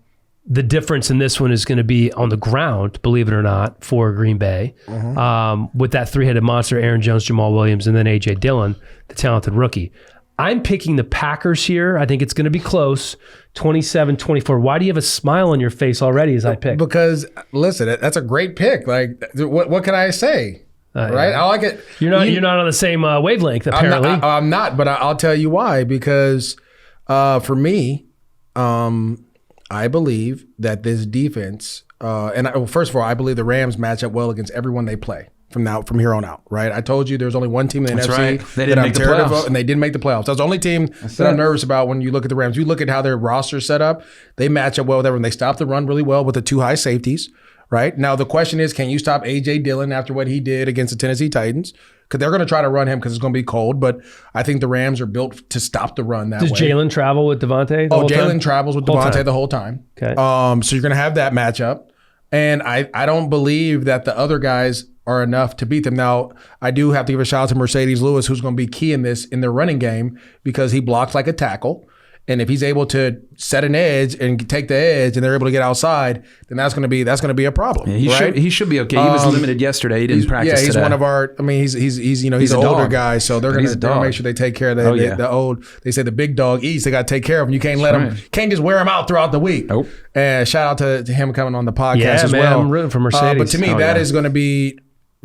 difference in this one is going to be on the ground, believe it or not, for Green Bay. With that 3-headed monster, Aaron Jones, Jamal Williams, and then A.J. Dillon, the talented rookie. I'm picking the Packers here. I think it's going to be close, 27-24. Why do you have a smile on your face already as I pick? Because, listen, that's a great pick. Like, what can I say? Right, I like it. You're not on the same wavelength. Apparently, I'm not. But I'll tell you why. Because for me, I believe that this defense, first of all, I believe the Rams match up well against everyone they play from here on out. Right. I told you there's only one team in the NFC right. They didn't make the playoffs, and they didn't make the playoffs. That's the only team that I'm nervous about when you look at the Rams. You look at how their roster set up. They match up well with everyone. They stop the run really well with the 2 high safeties. Right now, the question is, can you stop A.J. Dillon after what he did against the Tennessee Titans? Because they're going to try to run him because it's going to be cold. But I think the Rams are built to stop the run that way. Does Jalen travel with Devontae? Jalen travels with Devontae the whole time. Okay. So you're going to have that matchup, and I don't believe that the other guys are enough to beat them. Now, I do have to give a shout out to Mercedes Lewis, who's going to be key in their running game because he blocks like a tackle. And if he's able to set an edge and take the edge, and they're able to get outside, then that's going to be a problem. Yeah, he should be okay. He was limited yesterday. He didn't practice. Yeah, he's today. one of our. I mean, he's an older guy, so they're going to make sure they take care of the old. They say the big dog eats. They got to take care of him. You can't let him. Can't just wear him out throughout the week. Nope. And shout out to him coming on the podcast as man, well. I'm rooting for Mercedes. But to me, that is going to be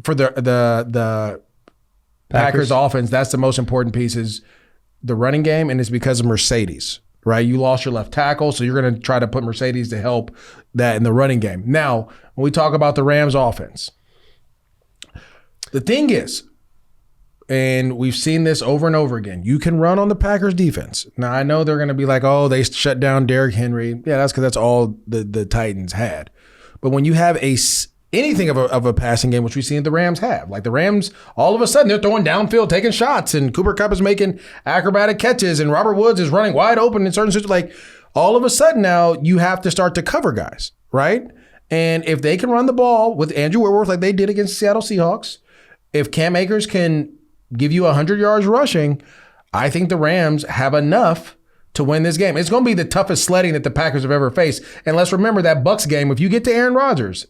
for the Packers offense. That's the most important piece is the running game, and it's because of Mercedes. right? You lost your left tackle, so you're going to try to put Mercedes to help that in the running game. Now, when we talk about the Rams offense, the thing is, and we've seen this over and over again, you can run on the Packers defense. Now, I know they're going to be like, oh, they shut down Derrick Henry. Yeah, that's because that's all the Titans had. But when you have anything of a passing game, which we've seen the Rams have, like the Rams, all of a sudden they're throwing downfield, taking shots, and Cooper Kupp is making acrobatic catches, and Robert Woods is running wide open in certain situations. Like all of a sudden now you have to start to cover guys, right? And if they can run the ball with Andrew Whitworth like they did against the Seattle Seahawks, if Cam Akers can give you 100 yards rushing, I think the Rams have enough to win this game. It's going to be the toughest sledding that the Packers have ever faced. And let's remember that Bucs game. If you get to Aaron Rodgers,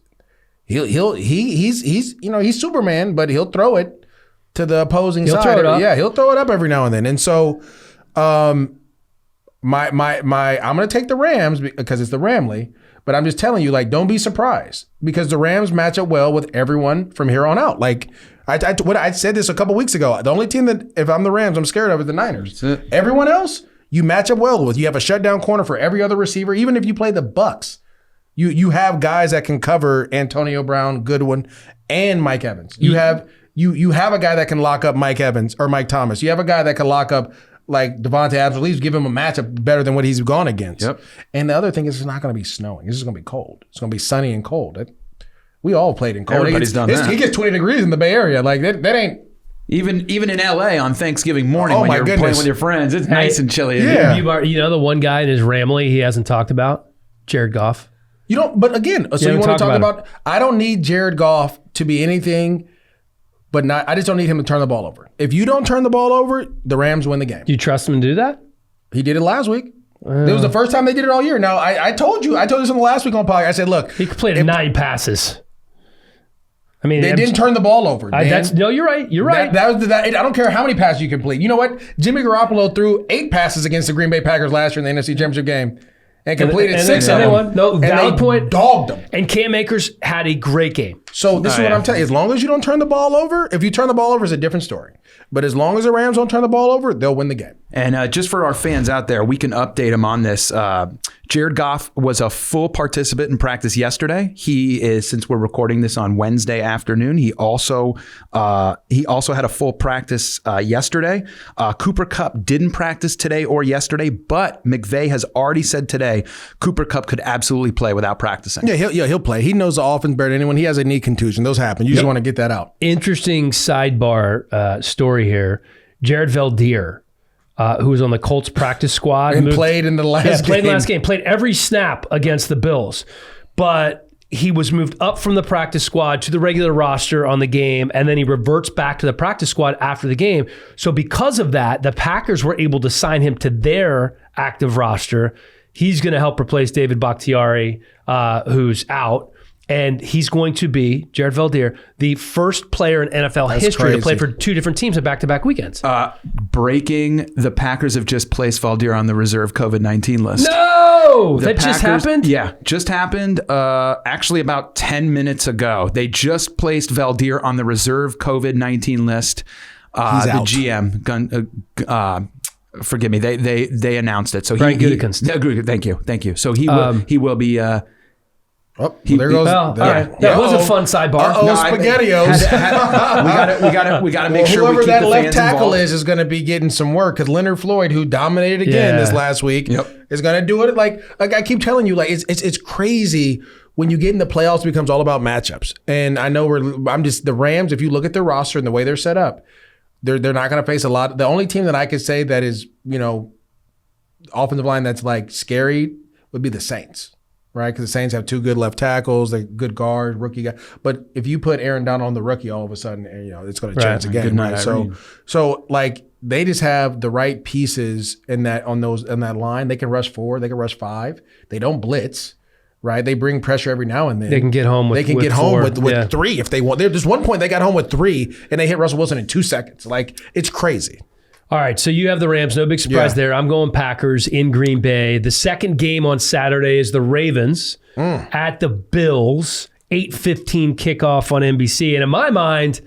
he's Superman, but he'll throw it to the opposing side. Yeah, he'll throw it up every now and then. And so, I'm going to take the Rams because it's the Ramley. But I'm just telling you, like, don't be surprised because the Rams match up well with everyone from here on out. Like, I said this a couple weeks ago. The only team that, if I'm the Rams, I'm scared of is the Niners. Everyone else, you match up well with. You have a shutdown corner for every other receiver. Even if you play the Bucs, you have guys that can cover Antonio Brown, Goodwin, and Mike Evans. You have a guy that can lock up Mike Evans or Mike Thomas. You have a guy that can lock up like Devontae Adams, at least give him a matchup better than what he's gone against. Yep. And the other thing is it's not going to be snowing. It's just going to be cold. It's going to be sunny and cold. We all played in cold. Everybody's done that. It gets 20 degrees in the Bay Area. Like that ain't. Even in LA on Thanksgiving morning when you're playing with your friends, it's nice and chilly. Yeah. You know the one guy in his Ramley he hasn't talked about? Jared Goff. You don't, but again, so you want to talk about I don't need Jared Goff to be anything, but I just don't need him to turn the ball over. If you don't turn the ball over, the Rams win the game. Do you trust him to do that? He did it last week. It was the first time they did it all year. Now, I told this on the last week on podcast. I said, look. He completed 9 passes. I mean, they didn't turn the ball over. No, you're right. You're right. I don't care how many passes you complete. You know what? Jimmy Garoppolo threw 8 passes against the Green Bay Packers last year in the NFC Championship game and completed 6 of them. No, valid point. Dogged them. And Cam Akers had a great game. So this is what I'm telling you. As long as you don't turn the ball over, if you turn the ball over, it's a different story. But as long as the Rams don't turn the ball over, they'll win the game. And just for our fans out there, we can update them on this. Jared Goff was a full participant in practice yesterday. He is, since we're recording this on Wednesday afternoon, he also had a full practice yesterday. Cooper Kupp didn't practice today or yesterday, but McVay has already said today Cooper Kupp could absolutely play without practicing. Yeah, he'll play. He knows the offense better than anyone. He has a knee contusion. Those happen. You just want to get that out. Interesting sidebar story here. Jared Valdir, who was on the Colts practice squad. And played in the last game. Played every snap against the Bills. But he was moved up from the practice squad to the regular roster on the game, and then he reverts back to the practice squad after the game. So because of that, the Packers were able to sign him to their active roster. He's going to help replace David Bakhtiari, who's out. And he's going to be, Jared Valdir, the first player in NFL history to play for 2 different teams at back-to-back weekends. Breaking, the Packers have just placed Valdir on the reserve COVID-19 list. No! Just happened? Yeah, just happened actually about 10 minutes ago. They just placed Valdir on the reserve COVID-19 list. He's out. The GM, forgive me, they announced it. So Brian Gutekunst. Thank you. So he will be... Oh, there goes. All right. That was a fun sidebar. SpaghettiOs. We got to make sure we keep whoever that the left fans tackle involved. is going to be getting some work because Leonard Floyd, who dominated again this last week, is going to do it. Like I keep telling you, like it's crazy when you get in the playoffs. It becomes all about matchups. And I know the Rams. If you look at their roster and the way they're set up, they're not going to face a lot. The only team that I could say that is offensive line that's like scary would be the Saints. Right, because the Saints have 2 good left tackles, they good guard, rookie guy. But if you put Aaron Donald on the rookie, all of a sudden, it's going to change the game. Right? So like they just have the right pieces in that line. They can rush 4, they can rush 5. They don't blitz, right? They bring pressure every now and then. They can get home with 3 if they want. There's one point they got home with 3 and they hit Russell Wilson in 2 seconds. Like it's crazy. All right, so you have the Rams. No big surprise there. I'm going Packers in Green Bay. The second game on Saturday is the Ravens at the Bills. 8:15 kickoff on NBC. And in my mind,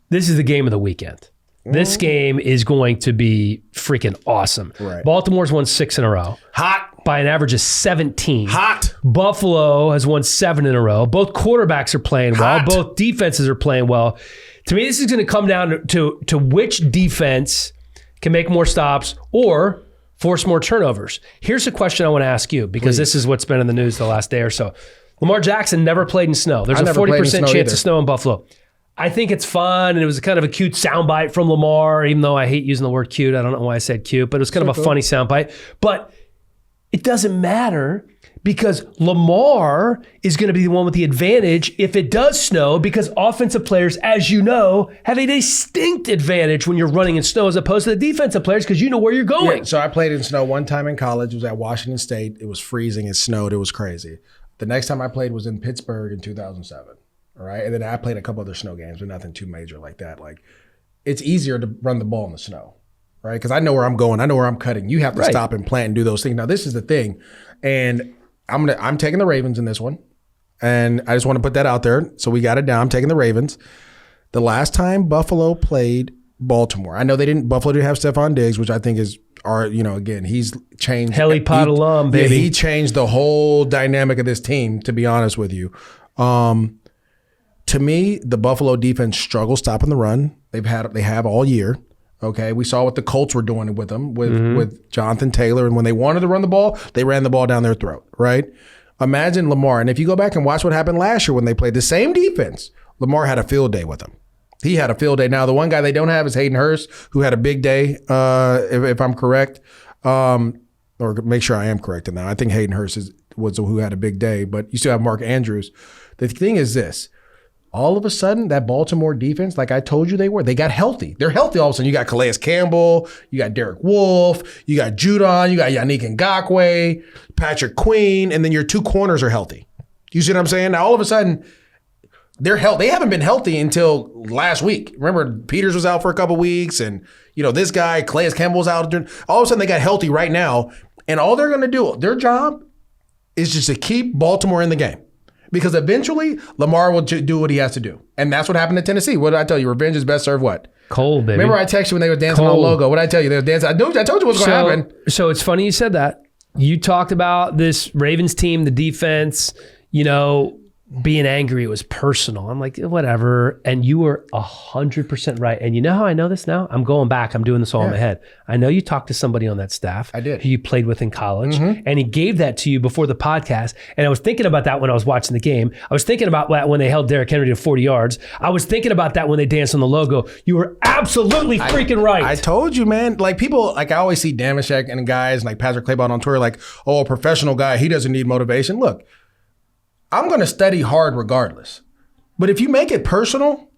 this is the game of the weekend. This game is going to be freaking awesome. Right. Baltimore's won 6 in a row. Hot. By an average of 17. Hot. Buffalo has won 7 in a row. Both quarterbacks are playing well. Both defenses are playing well. To me, this is going to come down to which defense can make more stops or force more turnovers. Here's a question I want to ask you, because this is what's been in the news the last day or so. Lamar Jackson never played in snow. There's a 40% chance of snow in Buffalo. I think it's fun, and it was kind of a cute soundbite from Lamar, even though I hate using the word cute. I don't know why I said cute, but it was kind of a funny soundbite. But it doesn't matter, because Lamar is going to be the one with the advantage if it does snow, because offensive players, as you know, have a distinct advantage when you're running in snow as opposed to the defensive players, because you know where you're going. Yeah, so I played in snow one time in college. It was at Washington State. It was freezing. It snowed. It was crazy. The next time I played was in Pittsburgh in 2007. All right. And then I played a couple other snow games, but nothing too major like that. Like, it's easier to run the ball in the snow, right? Because I know where I'm going. I know where I'm cutting. You have to stop and plant and do those things. Now, this is the thing. And I'm taking the Ravens in this one. And I just want to put that out there. So we got it down. I'm taking the Ravens. The last time Buffalo played Baltimore, I know Buffalo didn't have Stephon Diggs, which I think is again, he's changed. Hellie alum, baby. Yeah, he changed the whole dynamic of this team, to be honest with you. To me, the Buffalo defense struggles stopping the run. They have all year. Okay, we saw what the Colts were doing with them, with Jonathan Taylor, and when they wanted to run the ball, they ran the ball down their throat, right? Imagine Lamar, and if you go back and watch what happened last year when they played the same defense, Lamar had a field day with them. He had a field day. Now, the one guy they don't have is Hayden Hurst, who had a big day, if I'm correct, or make sure I am correct in that. I think Hayden Hurst was who had a big day, but you still have Mark Andrews. The thing is this. All of a sudden, that Baltimore defense, like I told you they got healthy. They're healthy all of a sudden. You got Calais Campbell, you got Derek Wolfe, you got Judon, you got Yannick Ngakoue, Patrick Queen, and then your 2 corners are healthy. You see what I'm saying? Now, all of a sudden, they're healthy. They haven't been healthy until last week. Remember, Peters was out for a couple weeks, and this guy, Calais Campbell, was out. All of a sudden, they got healthy right now, and all they're going to do, their job is just to keep Baltimore in the game. Because eventually, Lamar will do what he has to do. And that's what happened to Tennessee. What did I tell you? Revenge is best served what? Cold, baby. Remember I texted you when they were dancing on the logo. What did I tell you? They were dancing. I told you what's going to happen. So it's funny you said that. You talked about this Ravens team, the defense, being angry. It was personal. I'm like, whatever. And you were 100% right. And you know how I know this now? I'm going back. I'm doing this all in my head. I know you talked to somebody on that staff. I did. Who you played with in college. And he gave that to you before the podcast. And I was thinking about that when I was watching the game. I was thinking about that when they held Derrick Henry to 40 yards. I was thinking about that when they danced on the logo. You were absolutely freaking right. I told you, man. Like people, like I always see Damashek and guys like Patrick Claybon on Twitter like, oh, a professional guy, he doesn't need motivation. Look, I'm going to study hard regardless. But if you make it personal,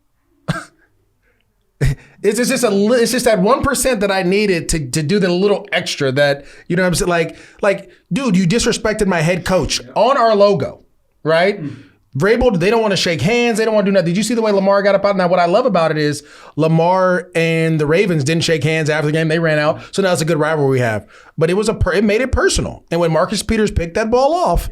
it's just that 1% that I needed to do the little extra that, what I'm saying? Like, dude, you disrespected my head coach on our logo, right? Vrabel, they don't want to shake hands. They don't want to do nothing. Did you see the way Lamar got up out? Now, what I love about it is Lamar and the Ravens didn't shake hands after the game. They ran out. So now it's a good rivalry we have. But it made it personal. And when Marcus Peters picked that ball off,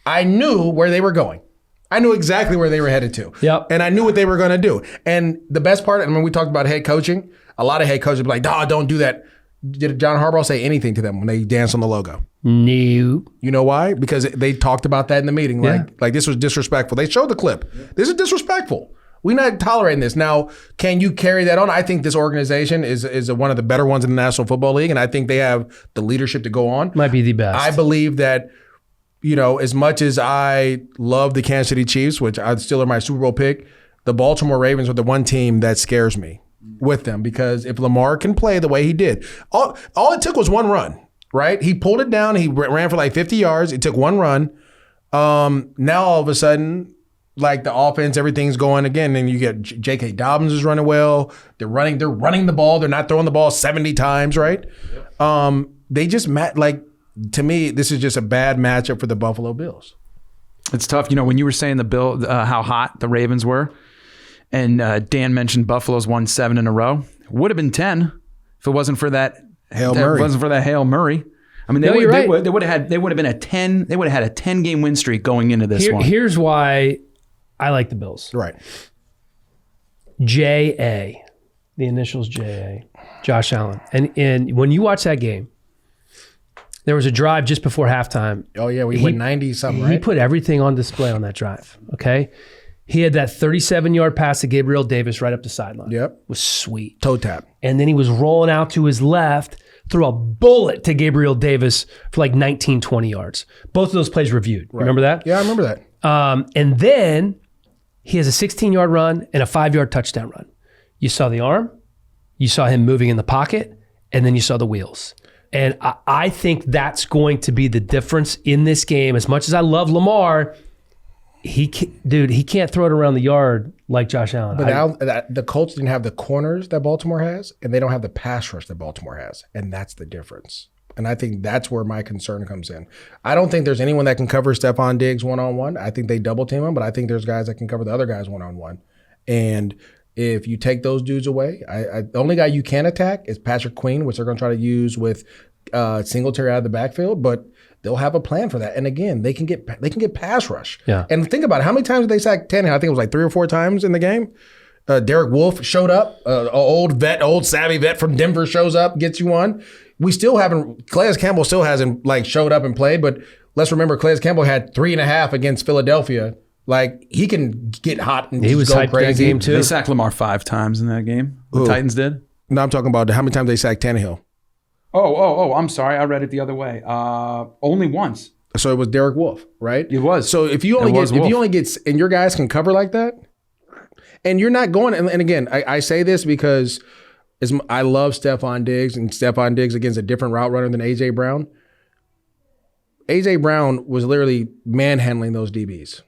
I knew where they were going. I knew exactly where they were headed to. Yep. And I knew what they were going to do. And the best part, and when we talked about head coaching, a lot of head coaches would be like, don't do that. Did John Harbaugh say anything to them when they danced on the logo? No. You know why? Because they talked about that in the meeting. Like this was disrespectful. They showed the clip. This is disrespectful. We're not tolerating this. Now, can you carry that on? I think this organization is one of the better ones in the National Football League, and I think they have the leadership to go on. Might be the best. I believe that, as much as I love the Kansas City Chiefs, which I still are my Super Bowl pick, the Baltimore Ravens are the one team that scares me with them, because if Lamar can play the way he did, all it took was one run, right? He pulled it down. He ran for like 50 yards. It took one run. Now all of a sudden, like the offense, everything's going again. And you get J.K. Dobbins is running well. They're running the ball. They're not throwing the ball 70 times, right? They just to me, this is just a bad matchup for the Buffalo Bills. It's tough. When you were saying how hot the Ravens were, and Dan mentioned Buffalo's won 7 in a row. Would have been 10 if it wasn't for that Hail Murray. I mean, they would have been a 10. They would have had a 10-game win streak going into this one. Here's why I like the Bills. Right. J.A. The initials J.A. Josh Allen. And when you watch that game, there was a drive just before halftime. Oh, yeah. We went 90-something, right? He put everything on display on that drive, okay? He had that 37-yard pass to Gabriel Davis right up the sideline. Yep. It was sweet. Toe tap. And then he was rolling out to his left, threw a bullet to Gabriel Davis for like 19, 20 yards. Both of those plays reviewed. Right. Remember that? Yeah, I remember that. And then he has a 16-yard run and a 5-yard touchdown run. You saw the arm, you saw him moving in the pocket, and then you saw the wheels. And I think that's going to be the difference in this game. As much as I love Lamar, he can't throw it around the yard like Josh Allen. But the Colts didn't have the corners that Baltimore has, and they don't have the pass rush that Baltimore has. And that's the difference. And I think that's where my concern comes in. I don't think there's anyone that can cover Stephon Diggs one-on-one. I think they double team him, but I think there's guys that can cover the other guys one-on-one. And if you take those dudes away, the only guy you can attack is Patrick Queen, which they're going to try to use with Singletary out of the backfield, but they'll have a plan for that. And again, they can get pass rush. Yeah. And think about it. How many times did they sack Tannehill? I think it was like 3 or 4 times in the game. Derek Wolfe showed up. Old savvy vet from Denver shows up, gets you one. We still haven't. Calais Campbell still hasn't showed up and played. But let's remember, Calais Campbell had 3.5 against Philadelphia. He can get hot and he was go hyped crazy. That game too. They sacked Lamar 5 times in that game. The Titans did. No, I'm talking about how many times they sacked Tannehill. Oh! I'm sorry, I read it the other way. Only once. So it was Derek Wolfe, right? It was. So if you only get and your guys can cover like that, and you're not going. And again, I say this because I love Stephon Diggs, and Stephon Diggs against a different route runner than AJ Brown. AJ Brown was literally manhandling those DBs.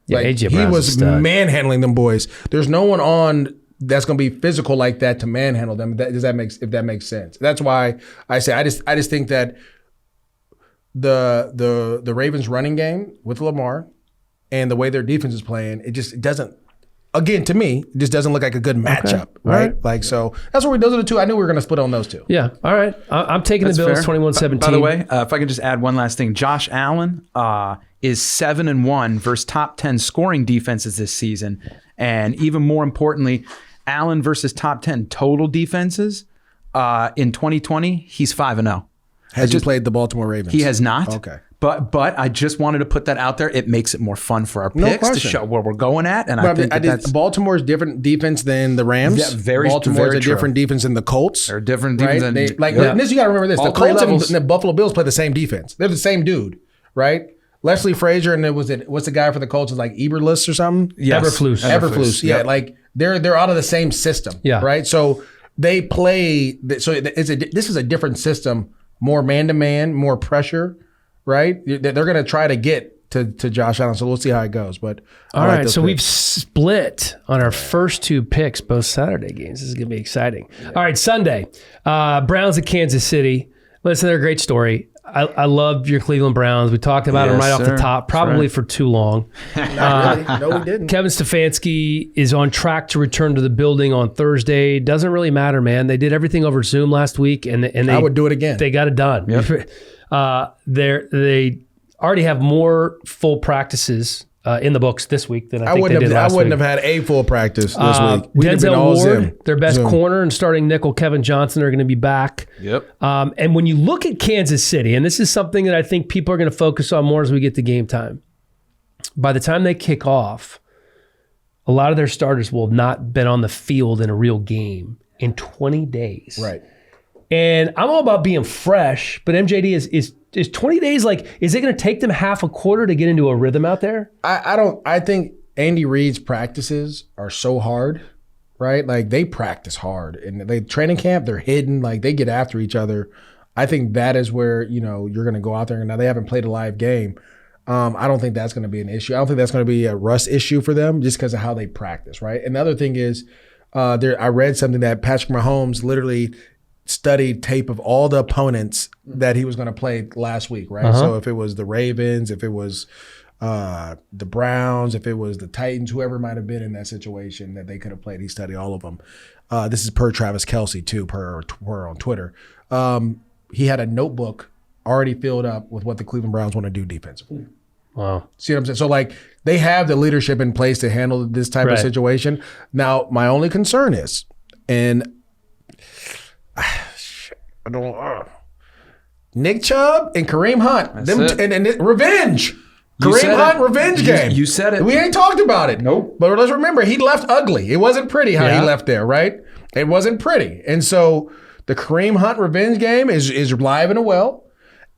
Yeah, AJ Brown was manhandling them boys. There's no one on that's going to be physical like that to manhandle them. If that makes sense. That's why I say I just think that the Ravens running game with Lamar and the way their defense is playing, it doesn't. Again, to me, it just doesn't look like a good matchup, right? So that's those are the two. I knew we were going to split on those two. Yeah. All right. I'm taking the Bills 21-17. By the way, if I could just add one last thing, Josh Allen is 7-1 versus top 10 scoring defenses this season, and even more importantly, Allen versus top 10 total defenses in 2020. He's 5-0. Has he played the Baltimore Ravens? He has not. Okay. But I just wanted to put that out there. It makes it more fun for our picks to show where we're going at. And I think that's Baltimore's different defense than the Rams. Yeah, Baltimore's a different defense than the Colts. They're different defense than this. You got to remember this: the Colts and the Buffalo Bills play the same defense. They're the same dude, right? Leslie Frazier and what's the guy for the Colts is like Eberflus or something? Yes. Eberflus. Yeah, they're out of the same system. Yeah. Right. So they play. So this is a different system, more man-to-man, more pressure. Right, they're going to try to get to Josh Allen, so we'll see how it goes. But all right, so we've split on our first 2 picks, both Saturday games. This is going to be exciting. Yeah. All right, Sunday, Browns at Kansas City. Listen, they're a great story. I love your Cleveland Browns. We talked about them right off the top, probably for too long. Not really. No, we didn't. Kevin Stefanski is on track to return to the building on Thursday. Doesn't really matter, man. They did everything over Zoom last week, and I would do it again. They got it done. Yep. They already have more full practices in the books this week than I think they did last week. I wouldn't have had a full practice this week. Denzel Ward, their best corner, and starting nickel Kevin Johnson are going to be back. Yep. And when you look at Kansas City, and this is something that I think people are going to focus on more as we get to game time, by the time they kick off, a lot of their starters will have not been on the field in a real game in 20 days. Right. And I'm all about being fresh, but MJD is 20 days is it going to take them half a quarter to get into a rhythm out there? I think Andy Reid's practices are so hard, right? They practice hard, and training camp, they're hidden, they get after each other. I think that is where, you're going to go out there, and now they haven't played a live game. I don't think that's going to be an issue. I don't think that's going to be a rust issue for them just because of how they practice, right? And the other thing is, I read something that Patrick Mahomes literally studied tape of all the opponents that he was going to play last week, right? Uh-huh. So if it was the Ravens, if it was the Browns, if it was the Titans, whoever might have been in that situation that they could have played, he studied all of them. This is per Travis Kelce too, per on Twitter. He had a notebook already filled up with what the Cleveland Browns want to do defensively. Wow. See what I'm saying? So they have the leadership in place to handle this type of situation. Now, my only concern is, And Nick Chubb and Kareem Hunt. And revenge. Kareem Hunt revenge game. You said it. We ain't talked about it. Nope. But let's remember, he left ugly. It wasn't pretty how he left there, right? It wasn't pretty. And so the Kareem Hunt revenge game is live and well.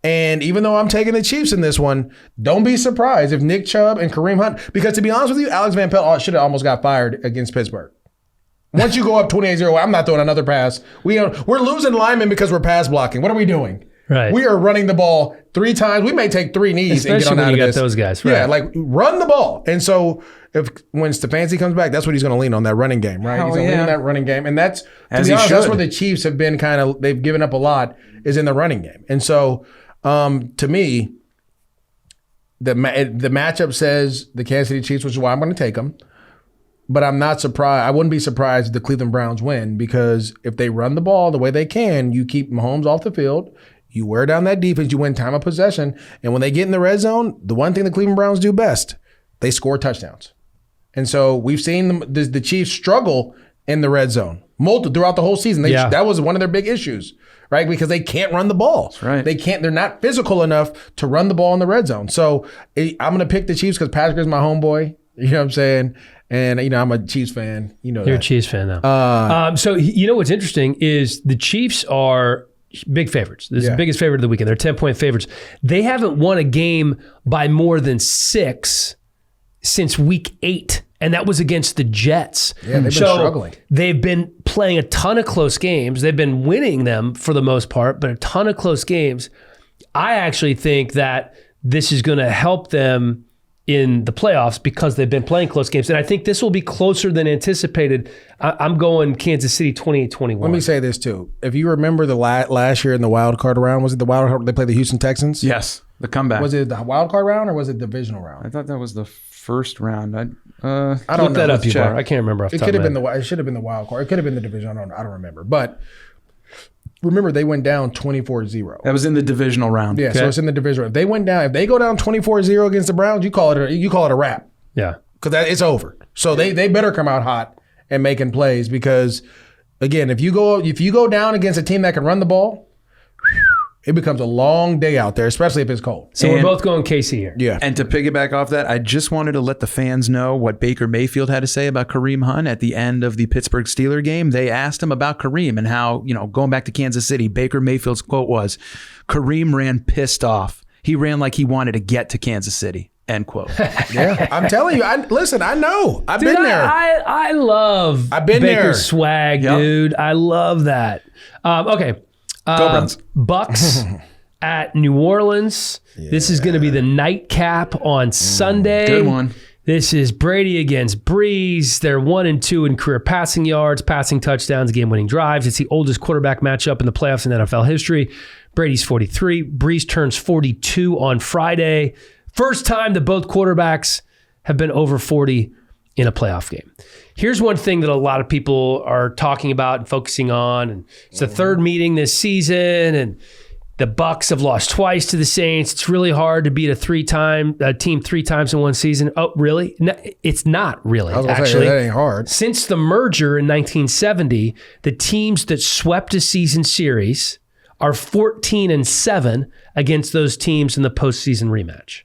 And even though I'm taking the Chiefs in this one, don't be surprised if Nick Chubb and Kareem Hunt, because to be honest with you, Alex Van Pelt should have almost got fired against Pittsburgh. Once you go up 28-0, I'm not throwing another pass. We're losing linemen because we're pass blocking. What are we doing? Right. We are running the ball 3 times. We may take 3 knees especially and get on when out you of got this. those guys. Right. Yeah, like run the ball. And so when Stefanski comes back, that's what he's going to lean on, that running game, right? He's going to lean on that running game. And that's, to be honest, that's where the Chiefs have been they've given up a lot, is in the running game. And so to me, the matchup says the Kansas City Chiefs, which is why I'm going to take them. But I'm not surprised. I wouldn't be surprised if the Cleveland Browns win, because if they run the ball the way they can, you keep Mahomes off the field, you wear down that defense, you win time of possession. And when they get in the red zone, the one thing the Cleveland Browns do best, they score touchdowns. And so we've seen the Chiefs struggle in the red zone throughout the whole season. That was one of their big issues, right? Because they can't run the ball. That's right. They're not physical enough to run the ball in the red zone. So I'm going to pick the Chiefs because Patrick is my homeboy. You know what I'm saying? And, I'm a Chiefs fan. You're a Chiefs fan now. So, what's interesting is the Chiefs are big favorites. This is the biggest favorite of the weekend. They're 10-point favorites. They haven't won a game by more than 6 since week 8, and that was against the Jets. Yeah, they've been struggling. They've been playing a ton of close games. They've been winning them for the most part, but a ton of close games. I actually think that this is going to help them in the playoffs because they've been playing close games. And I think this will be closer than anticipated. I'm going Kansas City 28-21. Let me say this too. If you remember the last year in the wild card round, was it the wild card? They played the Houston Texans? Yes, the comeback. Was it the wild card round or was it the divisional round? I thought that was the first round. I don't know. Look that up, you bar. I can't remember off the top of my head. It should have been the wild card. It could have been the division. I don't remember. But remember, they went down 24-0. That was in the divisional round. Yeah, so it's in the divisional. If they go down 24-0 against the Browns, you call it a wrap. Yeah. Because it's over. So they better come out hot and making plays, because again, if you go down against a team that can run the ball, it becomes a long day out there, especially if it's cold. So we're both going KC here. Yeah. And to piggyback off that, I just wanted to let the fans know what Baker Mayfield had to say about Kareem Hunt at the end of the Pittsburgh Steelers game. They asked him about Kareem and how, going back to Kansas City, Baker Mayfield's quote was, "Kareem ran pissed off. He ran like he wanted to get to Kansas City." End quote. Yeah, I'm telling you. I know. I've been there. I love Baker's there. Swag, dude. I love that. Okay. Go Browns. Bucks at New Orleans. Yeah. This is going to be the nightcap on Sunday. Good one. This is Brady against Breeze. They're 1-2 in career passing yards, passing touchdowns, game-winning drives. It's the oldest quarterback matchup in the playoffs in NFL history. Brady's 43. Breeze turns 42 on Friday. First time that both quarterbacks have been over 40 in a playoff game. Here's one thing that a lot of people are talking about and focusing on. And it's the third meeting this season, and the Bucs have lost twice to the Saints. It's really hard to beat a team 3 times in one season. Oh, really? No, it's not really, actually. That ain't hard. Since the merger in 1970, the teams that swept a season series are 14-7 against those teams in the postseason rematch.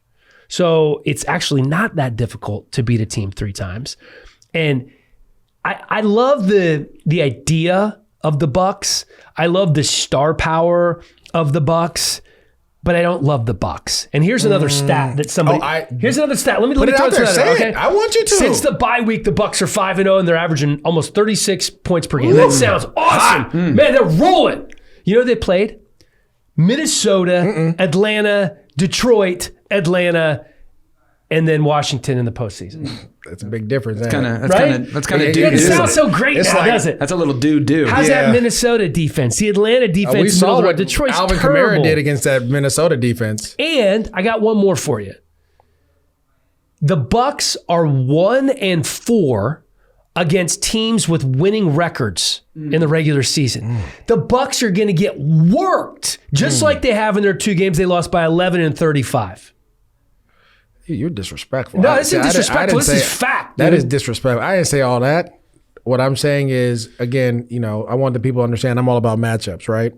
So it's actually not that difficult to beat a team 3 times. And I love the idea of the Bucs. I love the star power of the Bucs, but I don't love the Bucs. And here's another stat that somebody. Here's another stat. Let me put it throw out there. Say okay? it. I want you to. Since the bye week, the Bucs are 5-0 and they're averaging almost 36 points per game. That sounds awesome, man. They're rolling. You know who they played? Minnesota, Atlanta, Detroit, Atlanta, and then Washington in the postseason. That's a big difference. That's kind of It sounds so great now, does it? That's a little do. How's that Minnesota defense? The Atlanta defense. We saw what Detroit's Alvin terrible. Kamara did against that Minnesota defense. And I got one more for you. The Bucs are 1-4 against teams with winning records in the regular season. The Bucs are going to get worked, just like they have in their 2 games. They lost by 11 and 35. You're disrespectful. No, this isn't disrespectful. This is fact. That is disrespectful. I didn't say all that. what I'm saying is, again, I want the people to understand I'm all about matchups, right?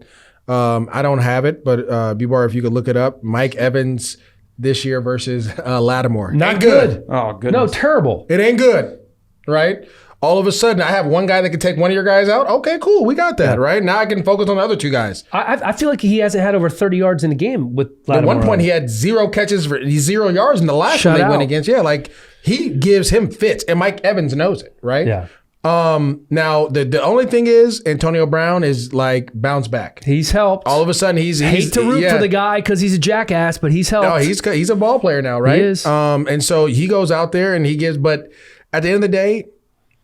I don't have it, but B-Bar, if you could look it up, Mike Evans this year versus Lattimore. Not good. Oh, goodness. No, terrible. It ain't good, right? All of a sudden, I have one guy that can take one of your guys out. Okay, cool. We got that, right? Now I can focus on the other two guys. I feel like he hasn't had over 30 yards in a game with Lattimore. At one point, he had 0 catches for 0 yards in the last one they went against. Yeah, like he gives him fits, and Mike Evans knows it, right? Yeah. Now the only thing is Antonio Brown is like bounce back. He's helped. All of a sudden he's hate to root for the guy because he's a jackass, but he's helped. No, he's a ball player now, right? He is. And so he goes out there and he gives. But at the end of the day,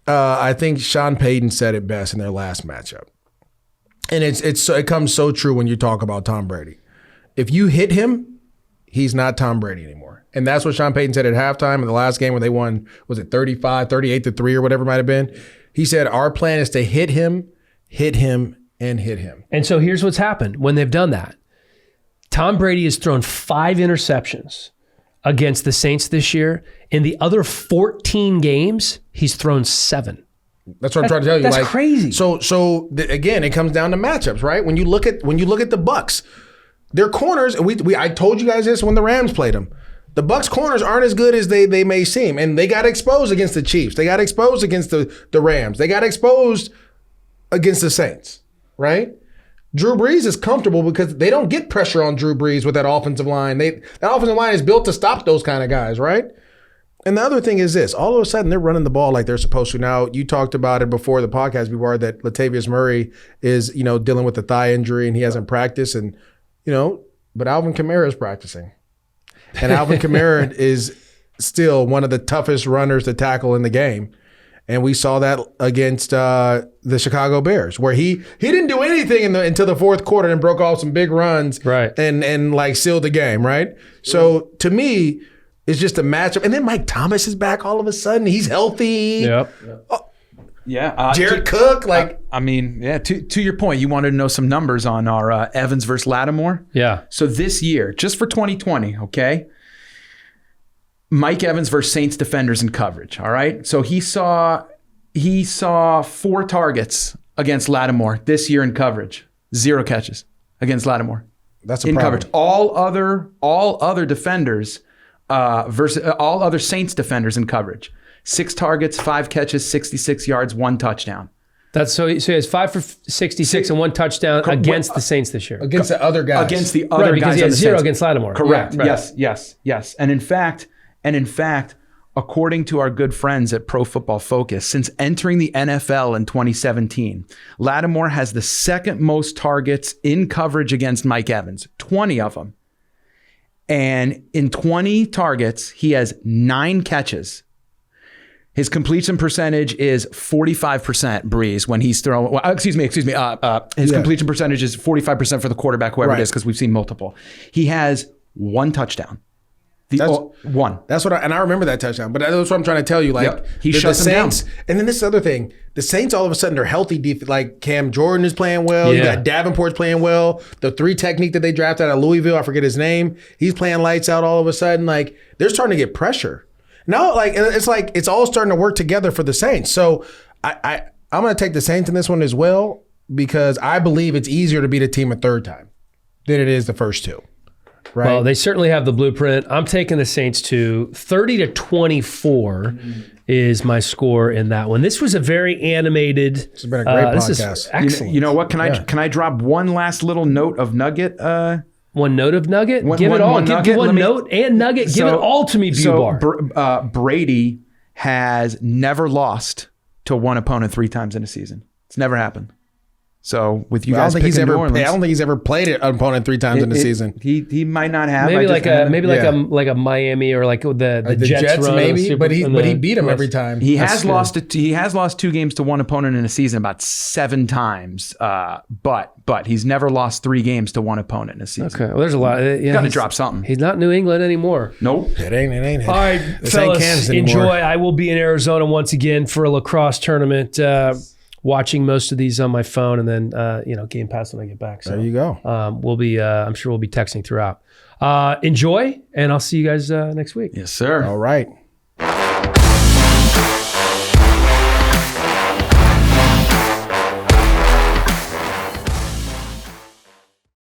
I think Sean Payton said it best in their last matchup, and it comes so true when you talk about Tom Brady. If you hit him, he's not Tom Brady anymore. And that's what Sean Payton said at halftime in the last game when they won, was it 38-3 or whatever it might have been? He said, our plan is to hit him, and hit him. And so here's what's happened when they've done that. Tom Brady has thrown 5 interceptions against the Saints this year. In the other 14 games, he's thrown 7. That's what I'm trying to tell you. That's crazy. So again, it comes down to matchups, right? When you look at the Bucs, their corners, and I told you guys this when the Rams played them. The Bucs corners aren't as good as they may seem, and they got exposed against the Chiefs. They got exposed against the Rams. They got exposed against the Saints, right? Drew Brees is comfortable because they don't get pressure on Drew Brees with that offensive line. That offensive line is built to stop those kind of guys, right? And the other thing is this. All of a sudden, they're running the ball like they're supposed to. Now, you talked about it before the podcast, before, that Latavius Murray is, dealing with the thigh injury and he hasn't practiced. And, but Alvin Kamara is practicing. And Alvin Kamara is still one of the toughest runners to tackle in the game. And we saw that against the Chicago Bears, where he didn't do anything until the fourth quarter and broke off some big runs, right? And like sealed the game, right? So to me, it's just a matchup. And then Mike Thomas is back all of a sudden. He's healthy. Yep. Yeah. Jared Cook, to your point, you wanted to know some numbers on our Evans versus Lattimore. Yeah. So this year, just for 2020, okay, Mike Evans versus Saints defenders in coverage, all right? So he saw 4 targets against Lattimore this year in coverage. 0 catches against Lattimore. That's a in problem. Coverage. All other defenders versus all other Saints defenders in coverage. 6 targets, 5 catches, 66 yards, 1 touchdown. That's so he has 5 for 66 and 1 touchdown against the Saints this year. Against the other guys. Against the other guys. Because he had 0 Saints. against Lattimore. Correct. Yeah, right. Yes. And in fact, according to our good friends at Pro Football Focus, since entering the NFL in 2017, Lattimore has the 2nd most targets in coverage against Mike Evans, 20 of them. And in 20 targets, he has 9 catches. His completion percentage is 45%, Breeze, when he's throwing. Well, excuse me. His completion percentage is 45% for the quarterback, whoever it is, because we've seen multiple. He has 1 touchdown. One. That's what I remember that touchdown. But that's what I'm trying to tell you. Like he shuts them down. And then this is the other thing. The Saints all of a sudden they're healthy. Like Cam Jordan is playing well. You got Davenport's playing well. The 3 technique that they drafted out of Louisville, I forget his name. He's playing lights out all of a sudden. Like they're starting to get pressure. Now, it's all starting to work together for the Saints. So I'm going to take the Saints in this one as well, because I believe it's easier to beat a team a third time than it is the first 2. Right? Well, they certainly have the blueprint. I'm taking the Saints to 30-24 is my score in that one. This was a very animated. It's been a great podcast. This is excellent. You know what? Can I drop one last little note of nugget? One note of nugget? Give it all. Give one note and nugget. Give it all to me, B-Bar. Brady has never lost to one opponent 3 times in a season. It's never happened. So with you guys picking New Orleans, I don't think he's ever played an opponent 3 times in the season. He might not have. Maybe like a Miami or like the Jets run, maybe, but he beat them every time. He has lost 2 games to one opponent in a season about 7 times. But he's never lost 3 games to one opponent in a season. Okay, well, there's a lot. Got to drop something. He's not New England anymore. Nope. It ain't. All right, fellas, enjoy. I will be in Arizona once again for a lacrosse tournament. Watching most of these on my phone, and then Game Pass when I get back. So there you go. We'll be. I'm sure we'll be texting throughout. Enjoy, and I'll see you guys next week. Yes, sir. All right.